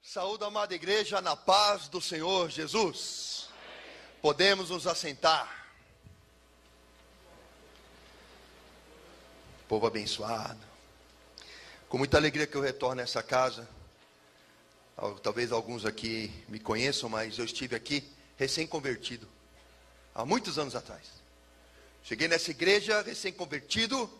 Saúde, amada igreja, na paz do Senhor Jesus. Podemos nos assentar. Povo abençoado. Com muita alegria que eu retorno a essa casa. Talvez alguns aqui me conheçam, mas eu estive aqui recém-convertido, há muitos anos atrás. Cheguei nessa igreja recém-convertido,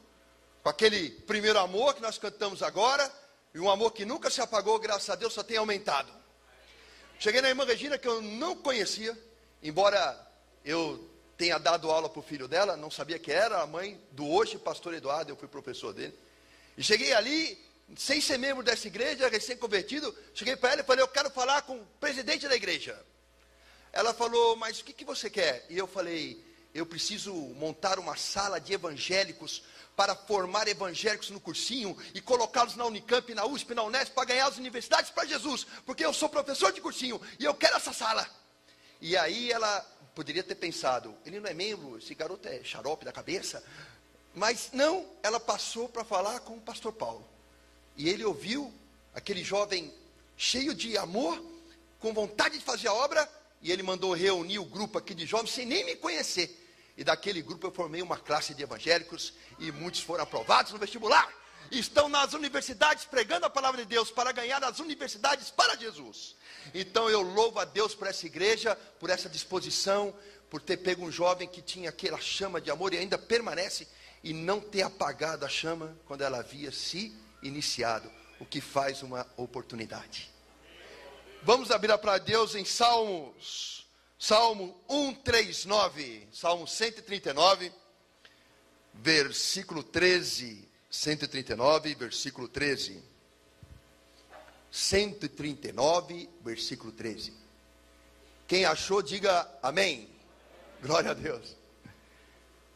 com aquele primeiro amor que nós cantamos agora, e um amor que nunca se apagou, graças a Deus, só tem aumentado. Cheguei na irmã Regina, que eu não conhecia, embora eu tenha dado aula para o filho dela, não sabia que era a mãe do hoje pastor Eduardo, eu fui professor dele. E cheguei ali, sem ser membro dessa igreja, recém-convertido, cheguei para ela e falei, eu quero falar com o presidente da igreja. Ela falou, mas o que você quer? E eu falei, eu preciso montar uma sala de evangélicos para formar evangélicos no cursinho e colocá-los na Unicamp, na USP, na Unesp, para ganhar as universidades para Jesus, porque eu sou professor de cursinho e eu quero essa sala. E aí ela poderia ter pensado, ele não é membro, esse garoto é xarope da cabeça, mas não, ela passou para falar com o pastor Paulo. E ele ouviu aquele jovem cheio de amor, com vontade de fazer a obra, e ele mandou reunir o grupo aqui de jovens, sem nem me conhecer. E daquele grupo eu formei uma classe de evangélicos, e muitos foram aprovados no vestibular. E estão nas universidades pregando a palavra de Deus, para ganhar as universidades para Jesus. Então eu louvo a Deus por essa igreja, por essa disposição, por ter pego um jovem que tinha aquela chama de amor, e ainda permanece, e não ter apagado a chama, quando ela havia se iniciado, o que faz uma oportunidade. Vamos abrir para Deus em Salmos. Salmo 139, Salmo 139, versículo 13, 139, versículo 13. 139, versículo 13. Quem achou, diga amém. Glória a Deus.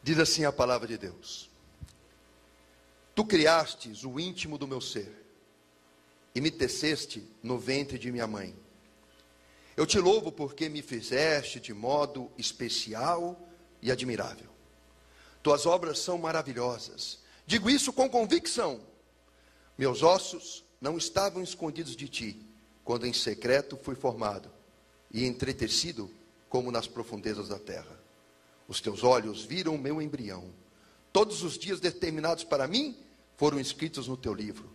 Diz assim a palavra de Deus. Tu criastes o íntimo do meu ser, e me teceste no ventre de minha mãe. Eu te louvo porque me fizeste de modo especial e admirável. Tuas obras são maravilhosas. Digo isso com convicção. Meus ossos não estavam escondidos de ti, quando em secreto fui formado e entretecido como nas profundezas da terra. Os teus olhos viram o meu embrião. Todos os dias determinados para mim foram escritos no teu livro,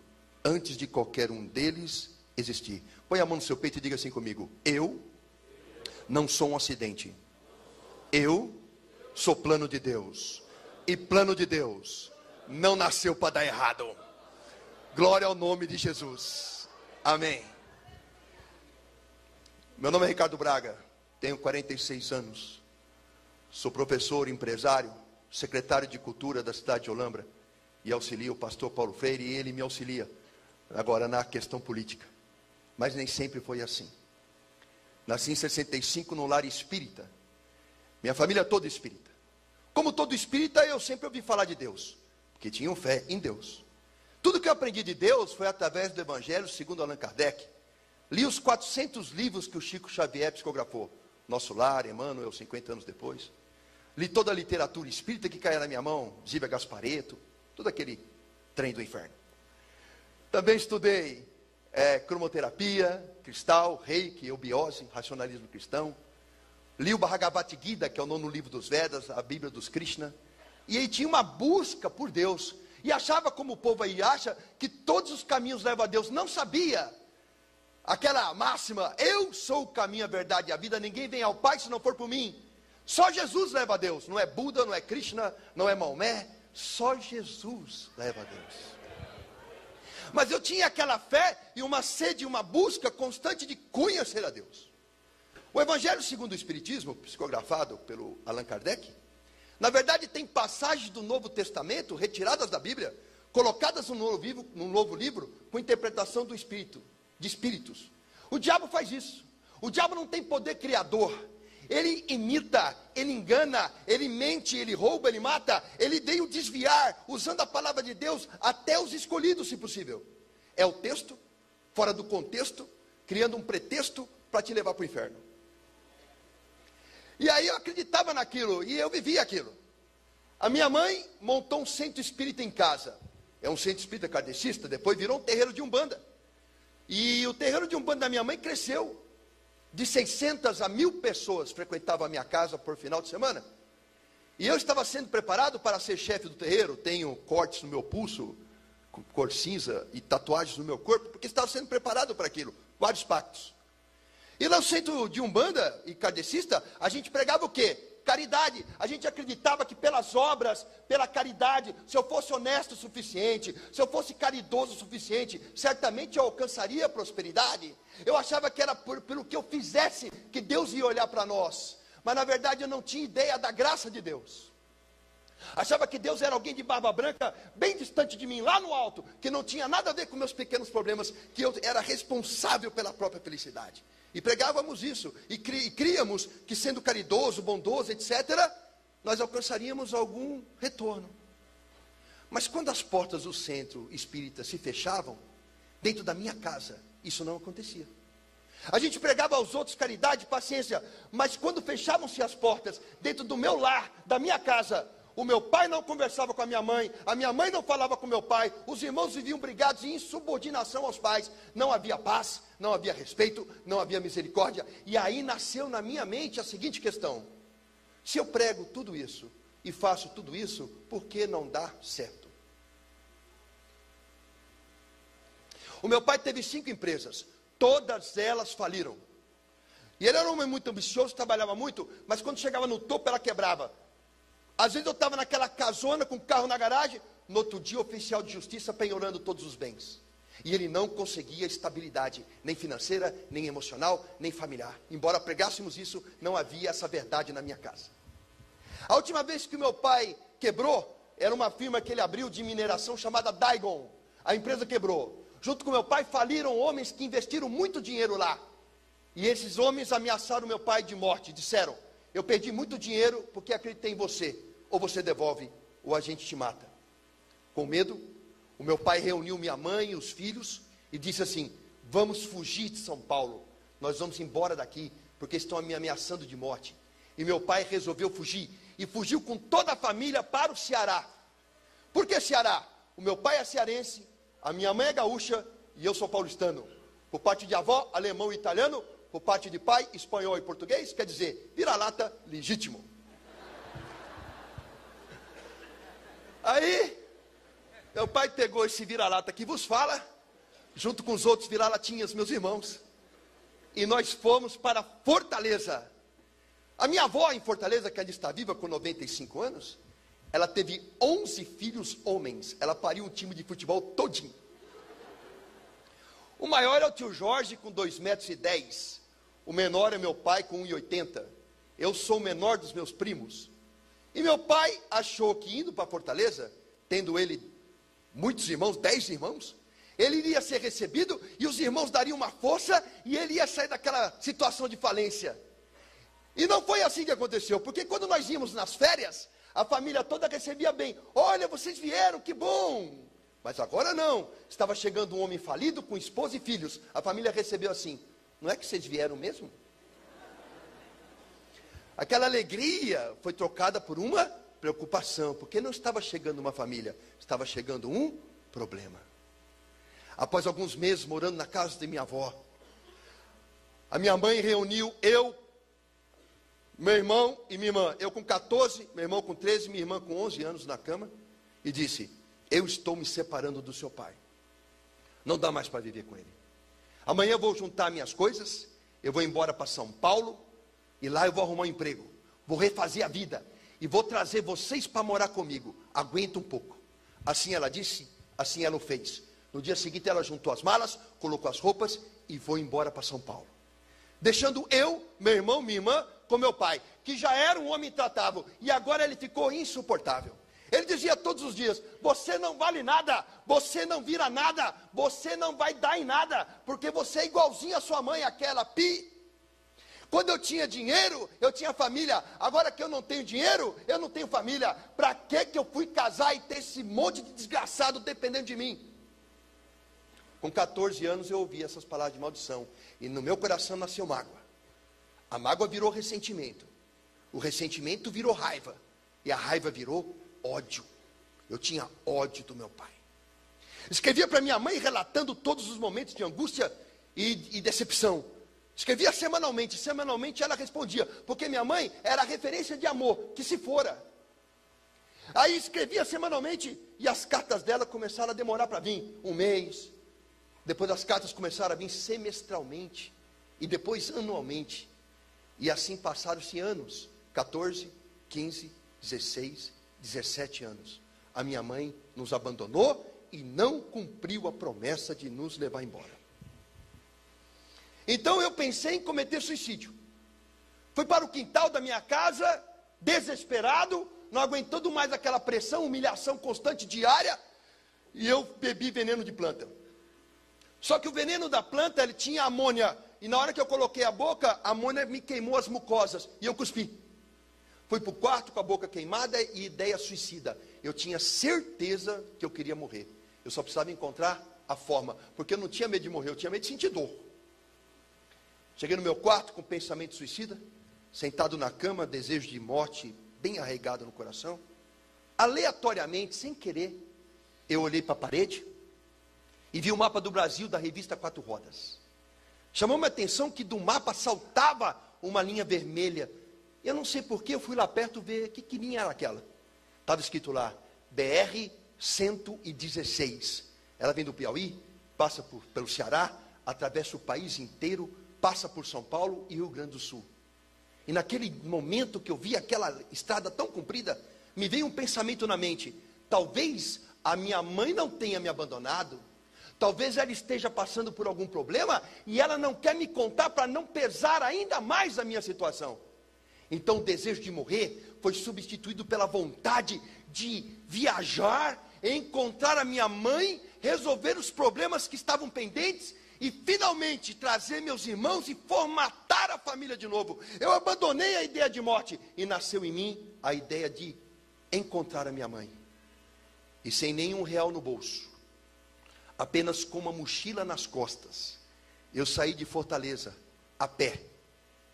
antes de qualquer um deles existir. Põe a mão no seu peito e diga assim comigo: eu não sou um acidente. Eu sou plano de Deus. E plano de Deus não nasceu para dar errado. Glória ao nome de Jesus. Amém. Meu nome é Ricardo Braga. Tenho 46 anos. Sou professor, empresário, secretário de cultura da cidade de Olambra. E auxilio o pastor Paulo Freire, e ele me auxilia agora na questão política. Mas nem sempre foi assim. Nasci em 65 no lar espírita. Minha família toda espírita. Como todo espírita, eu sempre ouvi falar de Deus, porque tinham fé em Deus. Tudo que eu aprendi de Deus foi através do Evangelho segundo Allan Kardec. Li os 400 livros que o Chico Xavier psicografou. Nosso Lar, Emmanuel, 50 anos depois. Li toda a literatura espírita que caía na minha mão, Zíbia Gasparetto, todo aquele trem do inferno. Também estudei cromoterapia, cristal, reiki, eubiose, racionalismo cristão. Li o Bhagavad Gita, que é o 9º livro dos Vedas, a Bíblia dos Krishna. E aí tinha uma busca por Deus. E achava, como o povo aí acha, que todos os caminhos levam a Deus. Não sabia aquela máxima: eu sou o caminho, a verdade e a vida. Ninguém vem ao Pai se não for por mim. Só Jesus leva a Deus. Não é Buda, não é Krishna, não é Maomé. Só Jesus leva a Deus. Mas eu tinha aquela fé e uma sede, uma busca constante de conhecer a Deus. O Evangelho segundo o Espiritismo, psicografado pelo Allan Kardec, na verdade tem passagens do Novo Testamento, retiradas da Bíblia, colocadas num novo livro, com interpretação do Espírito, de espíritos. O diabo faz isso. O diabo não tem poder criador. Ele imita, ele engana, ele mente, ele rouba, ele mata. Ele veio desviar, usando a palavra de Deus, até os escolhidos, se possível. É o texto, fora do contexto, criando um pretexto para te levar para o inferno. E aí eu acreditava naquilo, e eu vivia aquilo. A minha mãe montou um centro espírita em casa. É um centro espírita kardecista, depois virou um terreiro de Umbanda. E o terreiro de Umbanda da minha mãe cresceu. De 600 a 1.000 pessoas frequentavam a minha casa por final de semana. E eu estava sendo preparado para ser chefe do terreiro. Tenho cortes no meu pulso, cor cinza, e tatuagens no meu corpo, porque estava sendo preparado para aquilo. Vários pactos. E lá no centro de Umbanda e kardecista, a gente pregava o quê? Caridade. A gente acreditava que pelas obras, pela caridade, se eu fosse honesto o suficiente, se eu fosse caridoso o suficiente, certamente eu alcançaria a prosperidade. Eu achava que era pelo que eu fizesse que Deus ia olhar para nós. Mas na verdade eu não tinha ideia da graça de Deus. Achava que Deus era alguém de barba branca, bem distante de mim, lá no alto, que não tinha nada a ver com meus pequenos problemas, que eu era responsável pela própria felicidade. E pregávamos isso, e críamos que sendo caridoso, bondoso, etc., nós alcançaríamos algum retorno. Mas quando as portas do centro espírita se fechavam, dentro da minha casa, isso não acontecia. A gente pregava aos outros caridade, paciência, mas quando fechavam-se as portas, dentro do meu lar, da minha casa, o meu pai não conversava com a minha mãe não falava com meu pai, os irmãos viviam brigados em insubordinação aos pais, não havia paz, não havia respeito, não havia misericórdia, e aí nasceu na minha mente a seguinte questão: se eu prego tudo isso, e faço tudo isso, por que não dá certo? O meu pai teve 5 empresas, todas elas faliram, e ele era um homem muito ambicioso, trabalhava muito, mas quando chegava no topo ela quebrava. Às vezes eu estava naquela casona com o carro na garagem, no outro dia o oficial de justiça penhorando todos os bens. E ele não conseguia estabilidade, nem financeira, nem emocional, nem familiar. Embora pregássemos isso, não havia essa verdade na minha casa. A última vez que o meu pai quebrou, era uma firma que ele abriu de mineração chamada Daigon. A empresa quebrou. Junto com meu pai faliram homens que investiram muito dinheiro lá. E esses homens ameaçaram meu pai de morte, disseram: eu perdi muito dinheiro porque acreditei em você. Ou você devolve, ou a gente te mata. Com medo, o meu pai reuniu minha mãe e os filhos e disse assim: vamos fugir de São Paulo. Nós vamos embora daqui, porque estão me ameaçando de morte. E meu pai resolveu fugir. E fugiu com toda a família para o Ceará. Por que Ceará? O meu pai é cearense, a minha mãe é gaúcha e eu sou paulistano. Por parte de avó, alemão e italiano. Por parte de pai, espanhol e português, quer dizer, vira-lata legítimo. Aí, meu pai pegou esse vira-lata que vos fala, junto com os outros vira-latinhas, meus irmãos, e nós fomos para Fortaleza. A minha avó em Fortaleza, que ainda está viva com 95 anos, ela teve 11 filhos homens, ela pariu um time de futebol todinho. O maior é o tio Jorge, com 2,10 metros. O menor é meu pai, com 1,80 m. Eu sou o menor dos meus primos. E meu pai achou que indo para Fortaleza, tendo ele muitos irmãos, 10 irmãos, ele iria ser recebido e os irmãos dariam uma força e ele ia sair daquela situação de falência. E não foi assim que aconteceu, porque quando nós íamos nas férias, a família toda recebia bem. Olha, vocês vieram, que bom! Mas agora não, estava chegando um homem falido com esposa e filhos. A família recebeu assim: não é que vocês vieram mesmo? Aquela alegria foi trocada por uma preocupação, porque não estava chegando uma família, estava chegando um problema. Após alguns meses morando na casa de minha avó, a minha mãe reuniu eu, meu irmão e minha irmã. Eu com 14, meu irmão com 13, minha irmã com 11 anos na cama, e disse: eu estou me separando do seu pai. Não dá mais para viver com ele. Amanhã eu vou juntar minhas coisas, eu vou embora para São Paulo, e lá eu vou arrumar um emprego, vou refazer a vida, e vou trazer vocês para morar comigo. Aguenta um pouco. Assim ela disse, assim ela o fez. No dia seguinte ela juntou as malas, colocou as roupas e foi embora para São Paulo. Deixando eu, meu irmão, minha irmã, com meu pai, que já era um homem intratável, e agora ele ficou insuportável. Ele dizia todos os dias: você não vale nada, você não vira nada, você não vai dar em nada, porque você é igualzinho a sua mãe, aquela pi. Quando eu tinha dinheiro, eu tinha família. Agora que eu não tenho dinheiro, eu não tenho família. Para que eu fui casar e ter esse monte de desgraçado dependendo de mim? Com 14 anos eu ouvi essas palavras de maldição, e no meu coração nasceu mágoa. A mágoa virou ressentimento, o ressentimento virou raiva, e a raiva virou ódio. Eu tinha ódio do meu pai. Escrevia para minha mãe relatando todos os momentos de angústia e decepção. Escrevia semanalmente. Semanalmente ela respondia, porque minha mãe era a referência de amor, que se fora. Aí escrevia semanalmente e as cartas dela começaram a demorar para vir. Um mês. Depois as cartas começaram a vir semestralmente. E depois anualmente. E assim passaram-se anos. 14, 15, 16, 17 anos. A minha mãe nos abandonou e não cumpriu a promessa de nos levar embora. Então eu pensei em cometer suicídio. Fui para o quintal da minha casa, desesperado, não aguentando mais aquela pressão, humilhação constante diária, e eu bebi veneno de planta. Só que o veneno da planta, ele tinha amônia, e na hora que eu coloquei a boca, a amônia me queimou as mucosas, e eu cuspi. Fui para o quarto com a boca queimada e ideia suicida. Eu tinha certeza que eu queria morrer. Eu só precisava encontrar a forma, porque eu não tinha medo de morrer, eu tinha medo de sentir dor. Cheguei no meu quarto com pensamento suicida, sentado na cama, desejo de morte bem arraigado no coração. Aleatoriamente, sem querer, eu olhei para a parede e vi o mapa do Brasil da revista Quatro Rodas. Chamou minha atenção que do mapa saltava uma linha vermelha. Eu não sei porquê, eu fui lá perto ver que linha era aquela. Estava escrito lá, BR-116. Ela vem do Piauí, passa pelo Ceará, atravessa o país inteiro, passa por São Paulo e Rio Grande do Sul. E naquele momento que eu vi aquela estrada tão comprida, me veio um pensamento na mente. Talvez a minha mãe não tenha me abandonado. Talvez ela esteja passando por algum problema e ela não quer me contar para não pesar ainda mais a minha situação. Então o desejo de morrer foi substituído pela vontade de viajar, encontrar a minha mãe, resolver os problemas que estavam pendentes e finalmente trazer meus irmãos e formatar a família de novo. Eu abandonei a ideia de morte e nasceu em mim a ideia de encontrar a minha mãe. E sem nenhum real no bolso, apenas com uma mochila nas costas, eu saí de Fortaleza a pé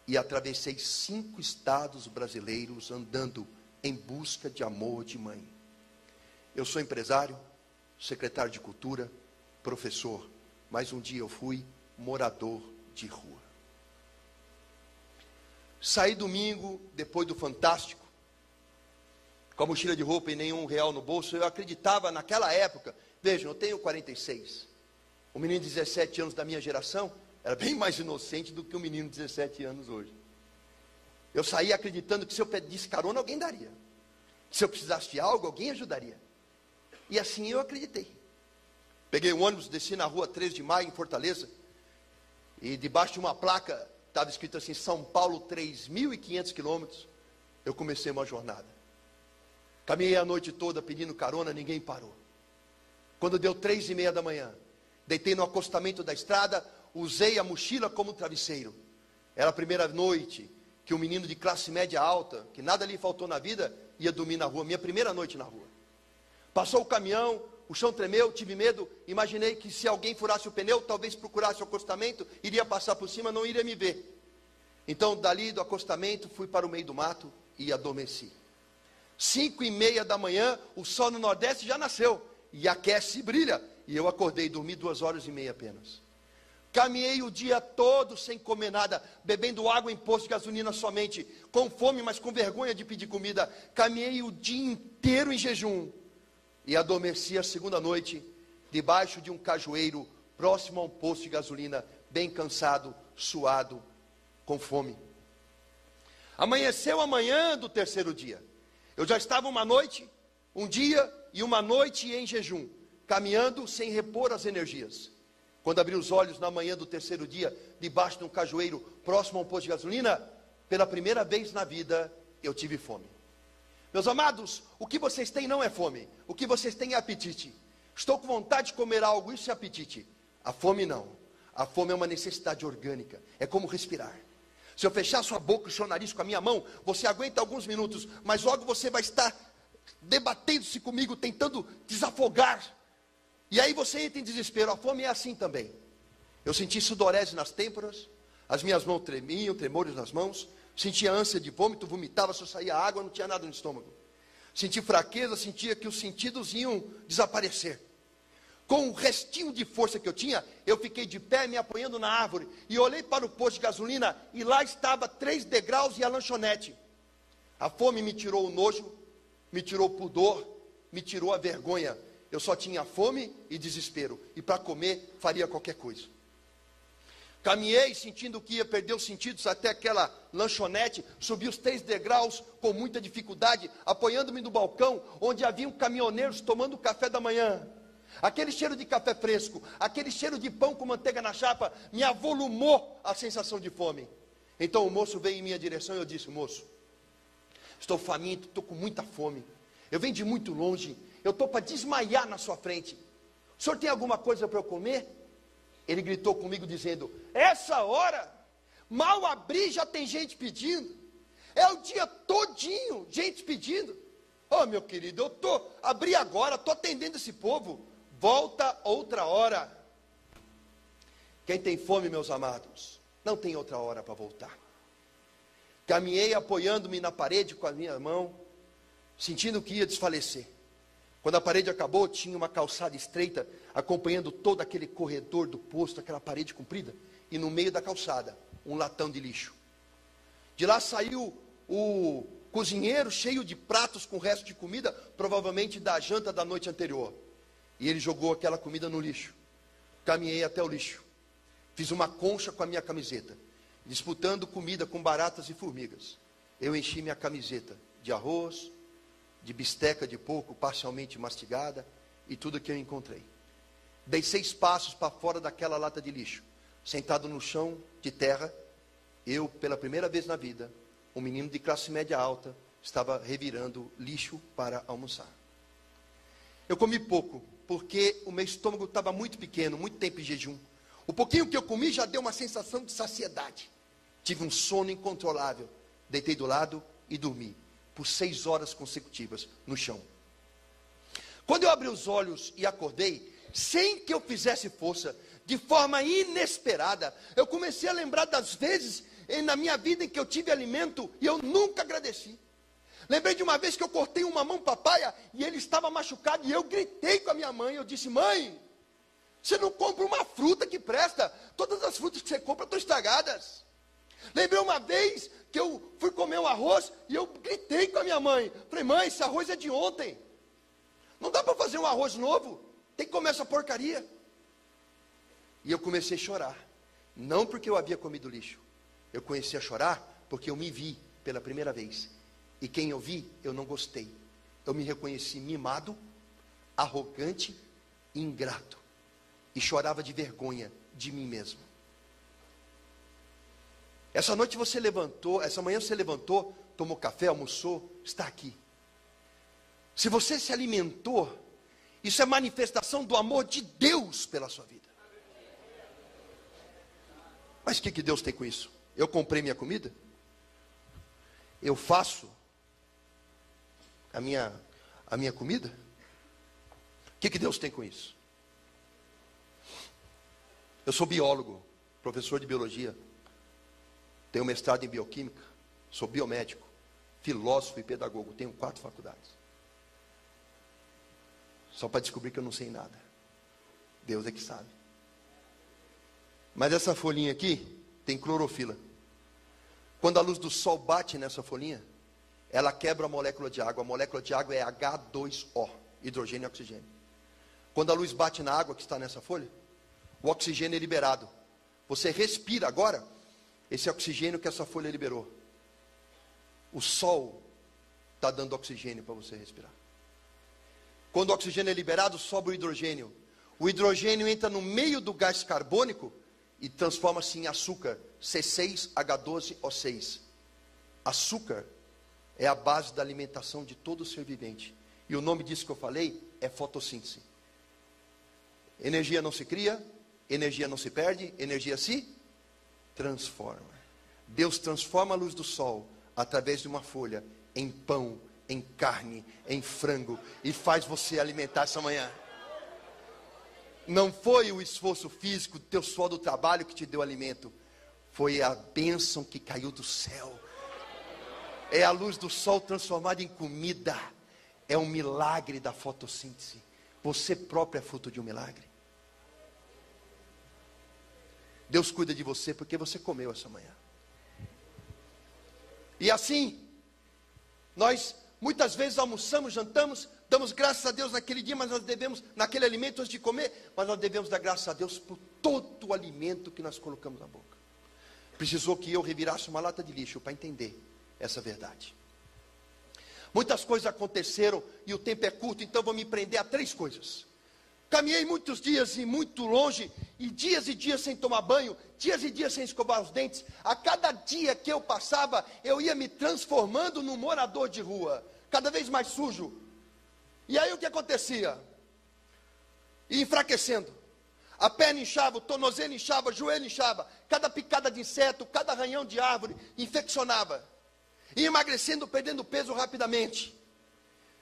e atravessei 5 estados brasileiros andando em busca de amor de mãe. Eu sou empresário, secretário de cultura, professor, mas um dia eu fui morador de rua. Saí domingo, depois do Fantástico, com a mochila de roupa e nenhum real no bolso. Eu acreditava naquela época, vejam, eu tenho 46. O menino de 17 anos da minha geração era bem mais inocente do que o menino de 17 anos hoje. Eu saí acreditando que se eu pedisse carona, alguém daria. Se eu precisasse de algo, alguém ajudaria. E assim eu acreditei. Peguei o ônibus, desci na rua 13 de maio, em Fortaleza, e debaixo de uma placa, estava escrito assim, São Paulo, 3.500 quilômetros, eu comecei uma jornada. Caminhei a noite toda pedindo carona, ninguém parou. Quando deu 3:30 da manhã, deitei no acostamento da estrada, usei a mochila como travesseiro. Era a primeira noite que um menino de classe média alta, que nada lhe faltou na vida, ia dormir na rua, minha primeira noite na rua. Passou o caminhão, o chão tremeu, tive medo, imaginei que se alguém furasse o pneu, talvez procurasse o acostamento, iria passar por cima, não iria me ver. Então, dali do acostamento, fui para o meio do mato e adormeci. 5:30 da manhã, o sol no Nordeste já nasceu, e aquece e brilha, e eu acordei, dormi 2h30 apenas. Caminhei o dia todo sem comer nada, bebendo água em posto de gasolina somente, com fome, mas com vergonha de pedir comida. Caminhei o dia inteiro em jejum, e adormeci a segunda noite, debaixo de um cajueiro, próximo a um posto de gasolina, bem cansado, suado, com fome. Amanheceu a manhã do terceiro dia. Eu já estava um dia e uma noite em jejum, caminhando sem repor as energias. Quando abri os olhos na manhã do terceiro dia, debaixo de um cajueiro, próximo a um posto de gasolina, pela primeira vez na vida, eu tive fome. Meus amados, o que vocês têm não é fome, o que vocês têm é apetite. Estou com vontade de comer algo, isso é apetite. A fome não, a fome é uma necessidade orgânica, é como respirar. Se eu fechar sua boca e seu nariz com a minha mão, você aguenta alguns minutos, mas logo você vai estar debatendo-se comigo, tentando desafogar. E aí você entra em desespero. A fome é assim também. Eu senti sudorese nas têmporas, as minhas mãos tremiam, tremores nas mãos, sentia ânsia de vômito, vomitava, só saía água, não tinha nada no estômago. Senti fraqueza, sentia que os sentidos iam desaparecer. Com o restinho de força que eu tinha, eu fiquei de pé me apoiando na árvore e olhei para o posto de gasolina e lá estava 3 degraus e a lanchonete. A fome me tirou o nojo, me tirou o pudor, me tirou a vergonha. Eu só tinha fome e desespero, e para comer faria qualquer coisa. Caminhei sentindo que ia perder os sentidos até aquela lanchonete, subi os 3 degraus com muita dificuldade, apoiando-me no balcão, onde haviam caminhoneiros tomando café da manhã. Aquele cheiro de café fresco, aquele cheiro de pão com manteiga na chapa, me avolumou a sensação de fome. Então o moço veio em minha direção e eu disse: moço, estou faminto, estou com muita fome, eu venho de muito longe, eu estou para desmaiar na sua frente, o senhor tem alguma coisa para eu comer? Ele gritou comigo dizendo: essa hora, mal abri já tem gente pedindo, é o dia todinho, gente pedindo. Oh meu querido, abri agora, estou atendendo esse povo, volta outra hora. Quem tem fome, meus amados, não tem outra hora para voltar. Caminhei apoiando-me na parede com a minha mão, sentindo que ia desfalecer. Quando a parede acabou, tinha uma calçada estreita, acompanhando todo aquele corredor do posto, aquela parede comprida, e no meio da calçada, um latão de lixo. De lá saiu o cozinheiro cheio de pratos com resto de comida, provavelmente da janta da noite anterior. E ele jogou aquela comida no lixo. Caminhei até o lixo. Fiz uma concha com a minha camiseta, disputando comida com baratas e formigas. Eu enchi minha camiseta de arroz, de bisteca de porco parcialmente mastigada e tudo que eu encontrei. Dei 6 passos para fora daquela lata de lixo. Sentado no chão de terra, eu, pela primeira vez na vida, um menino de classe média alta, estava revirando lixo para almoçar. Eu comi pouco, porque o meu estômago estava muito pequeno, muito tempo em jejum. O pouquinho que eu comi já deu uma sensação de saciedade. Tive um sono incontrolável. Deitei do lado e dormi por 6 horas consecutivas no chão. Quando eu abri os olhos e acordei, sem que eu fizesse força, de forma inesperada, eu comecei a lembrar das vezes na minha vida em que eu tive alimento e eu nunca agradeci. Lembrei de uma vez que eu cortei uma mão papaya e ele estava machucado e eu gritei com a minha mãe. Eu disse: mãe, você não compra uma fruta que presta, todas as frutas que você compra estão estragadas. Lembrei uma vez que eu fui comer um arroz e eu gritei com a minha mãe. Falei: mãe, esse arroz é de ontem, não dá para fazer um arroz novo, tem que comer essa porcaria. E eu comecei a chorar, não porque eu havia comido lixo, eu comecei a chorar porque eu me vi pela primeira vez. E quem eu vi, eu não gostei. Eu me reconheci mimado, arrogante e ingrato. E chorava de vergonha de mim mesmo. Essa noite você levantou, essa manhã você levantou, tomou café, almoçou, está aqui. Se você se alimentou, isso é manifestação do amor de Deus pela sua vida. Mas o que Deus tem com isso? Eu comprei minha comida? Eu faço a minha comida? O que Deus tem com isso? Eu sou biólogo, professor de biologia, tenho mestrado em bioquímica, sou biomédico, filósofo e pedagogo, tenho 4 faculdades. Só para descobrir que eu não sei nada. Deus é que sabe. Mas essa folhinha aqui tem clorofila. Quando a luz do sol bate nessa folhinha, ela quebra a molécula de água. A molécula de água é H2O, hidrogênio e oxigênio. Quando a luz bate na água que está nessa folha, o oxigênio é liberado. Você respira agora esse oxigênio que essa folha liberou. O sol está dando oxigênio para você respirar. Quando o oxigênio é liberado, sobe o hidrogênio. O hidrogênio entra no meio do gás carbônico e transforma-se em açúcar, C6H12O6. Açúcar é a base da alimentação de todo ser vivente. E o nome disso que eu falei é fotossíntese. Energia não se cria, energia não se perde, energia se transforma. Deus transforma a luz do sol através de uma folha em pão, em carne, em frango, e faz você alimentar essa manhã. Não foi o esforço físico, teu suor do trabalho que te deu alimento, foi a bênção que caiu do céu. É a luz do sol transformada em comida. É um milagre da fotossíntese. Você próprio é fruto de um milagre. Deus cuida de você porque você comeu essa manhã. E assim, nós muitas vezes almoçamos, jantamos, damos graças a Deus naquele dia, mas nós devemos, naquele alimento antes de comer, mas nós devemos dar graças a Deus por todo o alimento que nós colocamos na boca. Precisou que eu revirasse uma lata de lixo para entender essa verdade. Muitas coisas aconteceram e o tempo é curto, então vou me prender a 3 coisas. Caminhei muitos dias e muito longe, e dias sem tomar banho, dias e dias sem escovar os dentes. A cada dia que eu passava, eu ia me transformando num morador de rua, cada vez mais sujo. E aí o que acontecia? Ia enfraquecendo. A perna inchava, o tornozelo inchava, o joelho inchava. Cada picada de inseto, cada arranhão de árvore infeccionava. Ia emagrecendo, perdendo peso rapidamente.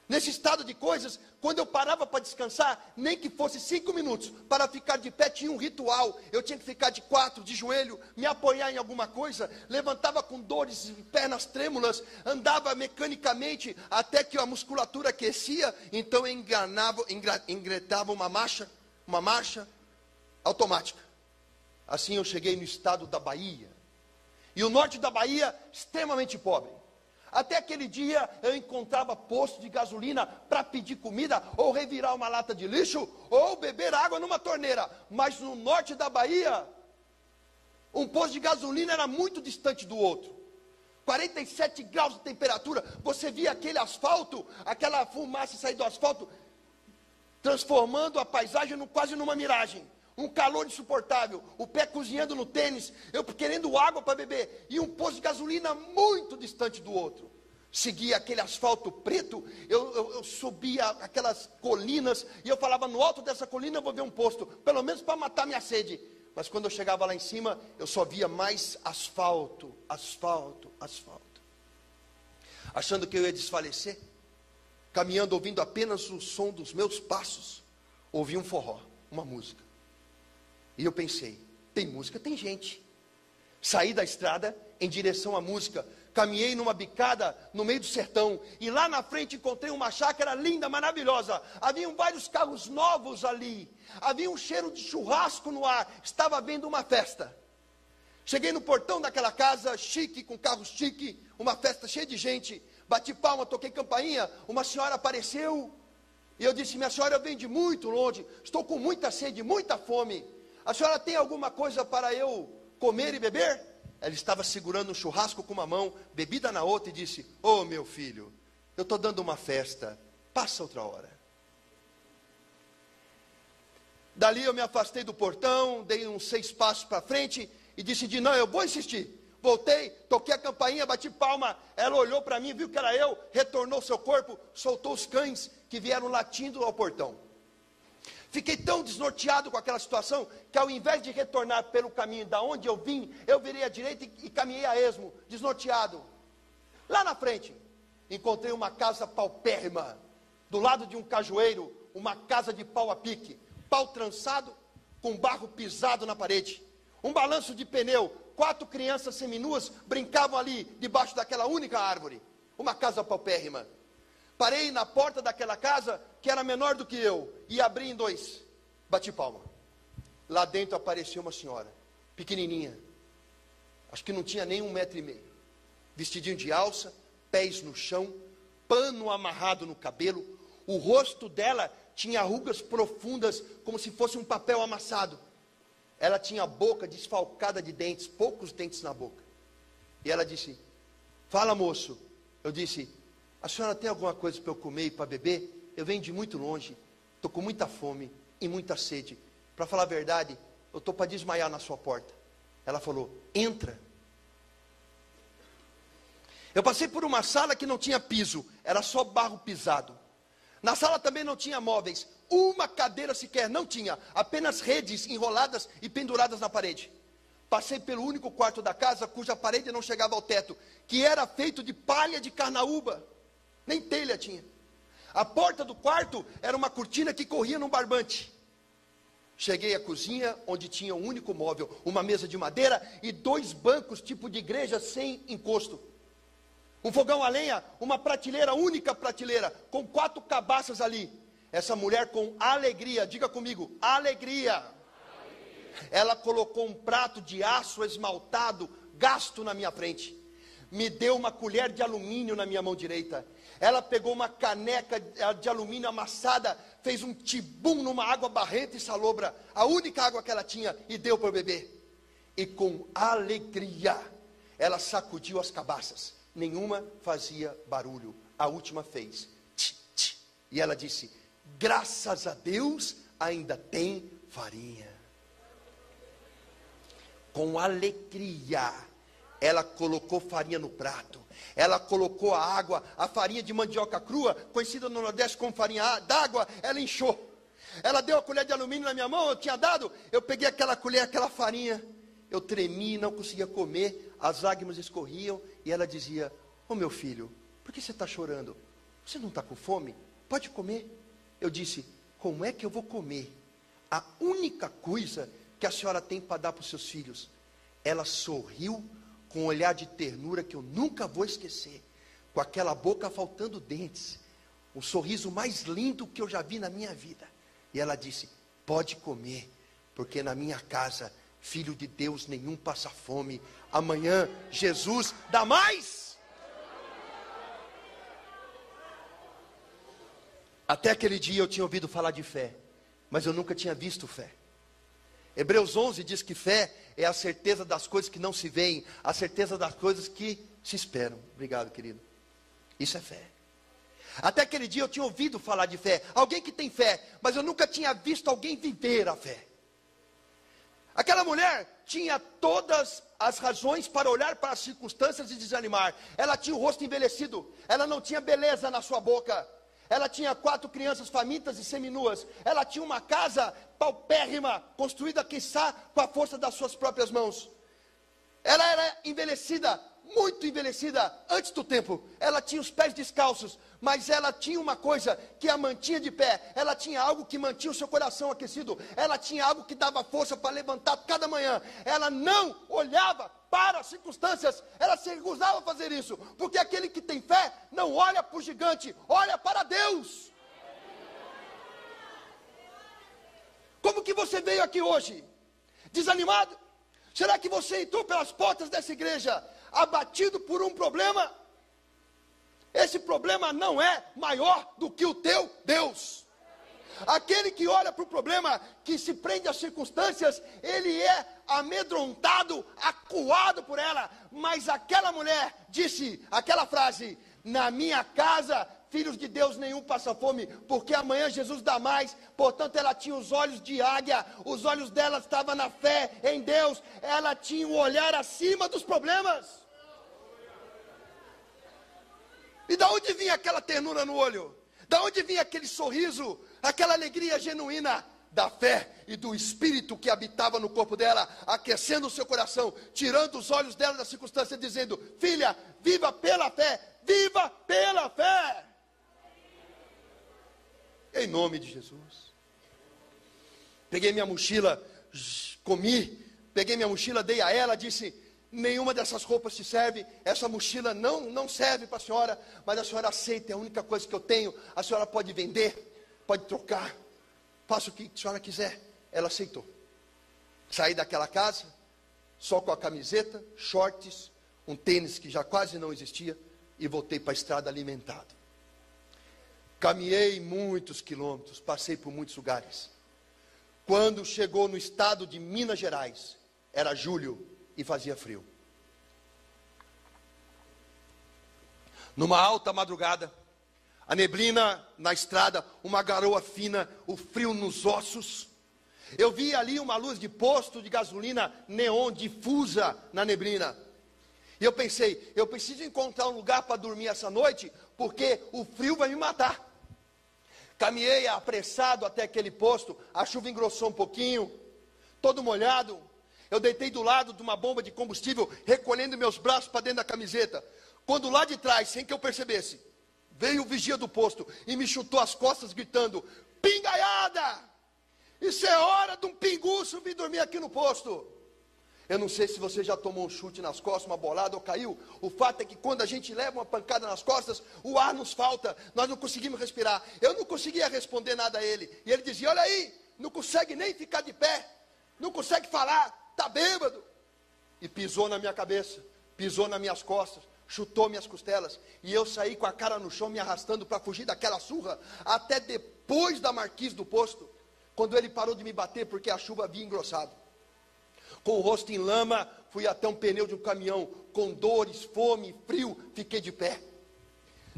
Nesse estado de coisas, quando eu parava para descansar, nem que fosse 5 minutos, para ficar de pé, tinha um ritual. Eu tinha que ficar de 4, de joelho, me apoiar em alguma coisa, levantava com dores, pernas trêmulas, andava mecanicamente, até que a musculatura aquecia, então eu engretava uma marcha automática. Assim eu cheguei no estado da Bahia, e o norte da Bahia, extremamente pobre. Até aquele dia eu encontrava posto de gasolina para pedir comida, ou revirar uma lata de lixo, ou beber água numa torneira. Mas no norte da Bahia, um posto de gasolina era muito distante do outro. 47 graus de temperatura, você via aquele asfalto, aquela fumaça sair do asfalto, transformando a paisagem quase numa miragem. Um calor insuportável, o pé cozinhando no tênis, eu querendo água para beber, e um posto de gasolina muito distante do outro. Seguia aquele asfalto preto, eu subia aquelas colinas, e eu falava, no alto dessa colina eu vou ver um posto, pelo menos para matar minha sede. Mas quando eu chegava lá em cima, eu só via mais asfalto. Achando que eu ia desfalecer, caminhando, ouvindo apenas o som dos meus passos, ouvi um forró, uma música. E eu pensei, tem música, tem gente. Saí da estrada em direção à música, caminhei numa bicada no meio do sertão, e lá na frente encontrei uma chácara linda, maravilhosa. Haviam vários carros novos ali, havia um cheiro de churrasco no ar, estava havendo uma festa. Cheguei no portão daquela casa, chique, com carro chique, uma festa cheia de gente, bati palma, toquei campainha, uma senhora apareceu, e eu disse, minha senhora, eu venho de muito longe, estou com muita sede, muita fome. A senhora tem alguma coisa para eu comer e beber? Ela estava segurando um churrasco com uma mão, bebida na outra, e disse, ô meu filho, eu estou dando uma festa, passa outra hora. Dali eu me afastei do portão, dei uns 6 passos para frente, e decidi, não, eu vou insistir. Voltei, toquei a campainha, bati palma, ela olhou para mim, viu que era eu, retornou seu corpo, soltou os cães que vieram latindo ao portão. Fiquei tão desnorteado com aquela situação, que ao invés de retornar pelo caminho da onde eu vim, eu virei à direita e caminhei a esmo, desnorteado. Lá na frente, encontrei uma casa paupérrima, do lado de um cajueiro, uma casa de pau a pique, pau trançado, com barro pisado na parede, um balanço de pneu, 4 crianças seminuas brincavam ali, debaixo daquela única árvore, uma casa paupérrima. Parei na porta daquela casa, que era menor do que eu, e abri em 2, bati palma. Lá dentro apareceu uma senhora, pequenininha, acho que não tinha nem 1,5 metro, vestidinho de alça, pés no chão, pano amarrado no cabelo, o rosto dela tinha rugas profundas, como se fosse um papel amassado. Ela tinha a boca desfalcada de dentes, poucos dentes na boca. E ela disse, fala moço. Eu disse, a senhora tem alguma coisa para eu comer e para beber? Eu venho de muito longe, estou com muita fome e muita sede. Para falar a verdade, eu estou para desmaiar na sua porta. Ela falou, entra. Eu passei por uma sala que não tinha piso, era só barro pisado. Na sala também não tinha móveis, uma cadeira sequer não tinha, apenas redes enroladas e penduradas na parede. Passei pelo único quarto da casa cuja parede não chegava ao teto, que era feito de palha de carnaúba, nem telha tinha. A porta do quarto era uma cortina que corria num barbante. Cheguei à cozinha, onde tinha um único móvel, uma mesa de madeira e 2 bancos tipo de igreja sem encosto. Um fogão a lenha, uma prateleira, única prateleira, com 4 cabaças ali. Essa mulher com alegria, diga comigo, alegria. Ela colocou um prato de aço esmaltado, gasto na minha frente. Me deu uma colher de alumínio na minha mão direita. Ela pegou uma caneca de alumínio amassada, fez um tibum numa água barrenta e salobra, a única água que ela tinha, e deu para eu beber. E com alegria, ela sacudiu as cabaças. Nenhuma fazia barulho. A última fez. Tch, tch. E ela disse: graças a Deus, ainda tem farinha. Com alegria, ela colocou farinha no prato. Ela colocou a água, a farinha de mandioca crua, conhecida no Nordeste como farinha d'água, ela inchou. Ela deu a colher de alumínio na minha mão, eu tinha dado, eu peguei aquela colher, aquela farinha, eu tremi, não conseguia comer, as lágrimas escorriam, e ela dizia: ô meu filho, por que você está chorando? Você não está com fome? Pode comer. Eu disse: como é que eu vou comer a única coisa que a senhora tem para dar para os seus filhos? Ela sorriu com um olhar de ternura que eu nunca vou esquecer, com aquela boca faltando dentes, o sorriso mais lindo que eu já vi na minha vida. E ela disse: pode comer, porque na minha casa, filho de Deus nenhum passa fome. Amanhã Jesus dá mais. Até aquele dia eu tinha ouvido falar de fé, mas eu nunca tinha visto fé. Hebreus 11 diz que fé é a certeza das coisas que não se veem, a certeza das coisas que se esperam. Obrigado, querido. Isso é fé. Até aquele dia eu tinha ouvido falar de fé, alguém que tem fé, mas eu nunca tinha visto alguém viver a fé. Aquela mulher tinha todas as razões para olhar para as circunstâncias e desanimar. Ela tinha o rosto envelhecido, ela não tinha beleza na sua boca. Ela tinha 4 crianças famintas e seminuas. Ela tinha uma casa paupérrima, construída, quiçá, com a força das suas próprias mãos. Ela era envelhecida, muito envelhecida, antes do tempo. Ela tinha os pés descalços, mas ela tinha uma coisa que a mantinha de pé. Ela tinha algo que mantinha o seu coração aquecido. Ela tinha algo que dava força para levantar cada manhã. Ela não olhava para as circunstâncias, ela se recusava a fazer isso, porque aquele que tem fé não olha para o gigante, olha para Deus. Como que você veio aqui hoje? Desanimado? Será que você entrou pelas portas dessa igreja abatido por um problema? Esse problema não é maior do que o teu Deus. Aquele que olha para o problema, que se prende às circunstâncias, ele é amedrontado, acuado por ela. Mas aquela mulher disse aquela frase: na minha casa, filhos de Deus nenhum passa fome, porque amanhã Jesus dá mais. Portanto, ela tinha os olhos de águia, os olhos dela estavam na fé em Deus. Ela tinha um olhar acima dos problemas. E da onde vinha aquela ternura no olho? Da onde vinha aquele sorriso, aquela alegria genuína? Da fé e do Espírito que habitava no corpo dela, aquecendo o seu coração, tirando os olhos dela da circunstância, dizendo: filha, viva pela fé, viva pela fé. Em nome de Jesus. Peguei minha mochila, comi, peguei minha mochila, dei a ela, disse: nenhuma dessas roupas te serve, essa mochila não serve para a senhora, mas a senhora aceita, é a única coisa que eu tenho, a senhora pode vender, pode trocar, faça o que a senhora quiser. Ela aceitou. Saí daquela casa, só com a camiseta, shorts, um tênis que já quase não existia, e voltei para a estrada alimentado. Caminhei muitos quilômetros, passei por muitos lugares. Quando chegou no estado de Minas Gerais, era julho e fazia frio. Numa alta madrugada, a neblina na estrada, uma garoa fina, o frio nos ossos. Eu vi ali uma luz de posto de gasolina neon difusa na neblina. E eu pensei: eu preciso encontrar um lugar para dormir essa noite, porque o frio vai me matar. Caminhei apressado até aquele posto, a chuva engrossou um pouquinho, todo molhado. Eu deitei do lado de uma bomba de combustível, recolhendo meus braços para dentro da camiseta. Quando lá de trás, sem que eu percebesse, veio o vigia do posto e me chutou as costas gritando: pingaiada! Isso é hora de um pinguço vir dormir aqui no posto. Eu não sei se você já tomou um chute nas costas, uma bolada ou caiu. O fato é que quando a gente leva uma pancada nas costas, o ar nos falta, nós não conseguimos respirar. Eu não conseguia responder nada a ele. E ele dizia: olha aí, não consegue nem ficar de pé. não consegue falar, está bêbado. E pisou na minha cabeça, pisou nas minhas costas, chutou minhas costelas. E eu saí com a cara no chão, me arrastando para fugir daquela surra, até depois da marquise do posto, quando ele parou de me bater, porque a chuva havia engrossado. Com o rosto em lama, fui até um pneu de um caminhão, com dores, fome, frio, fiquei de pé.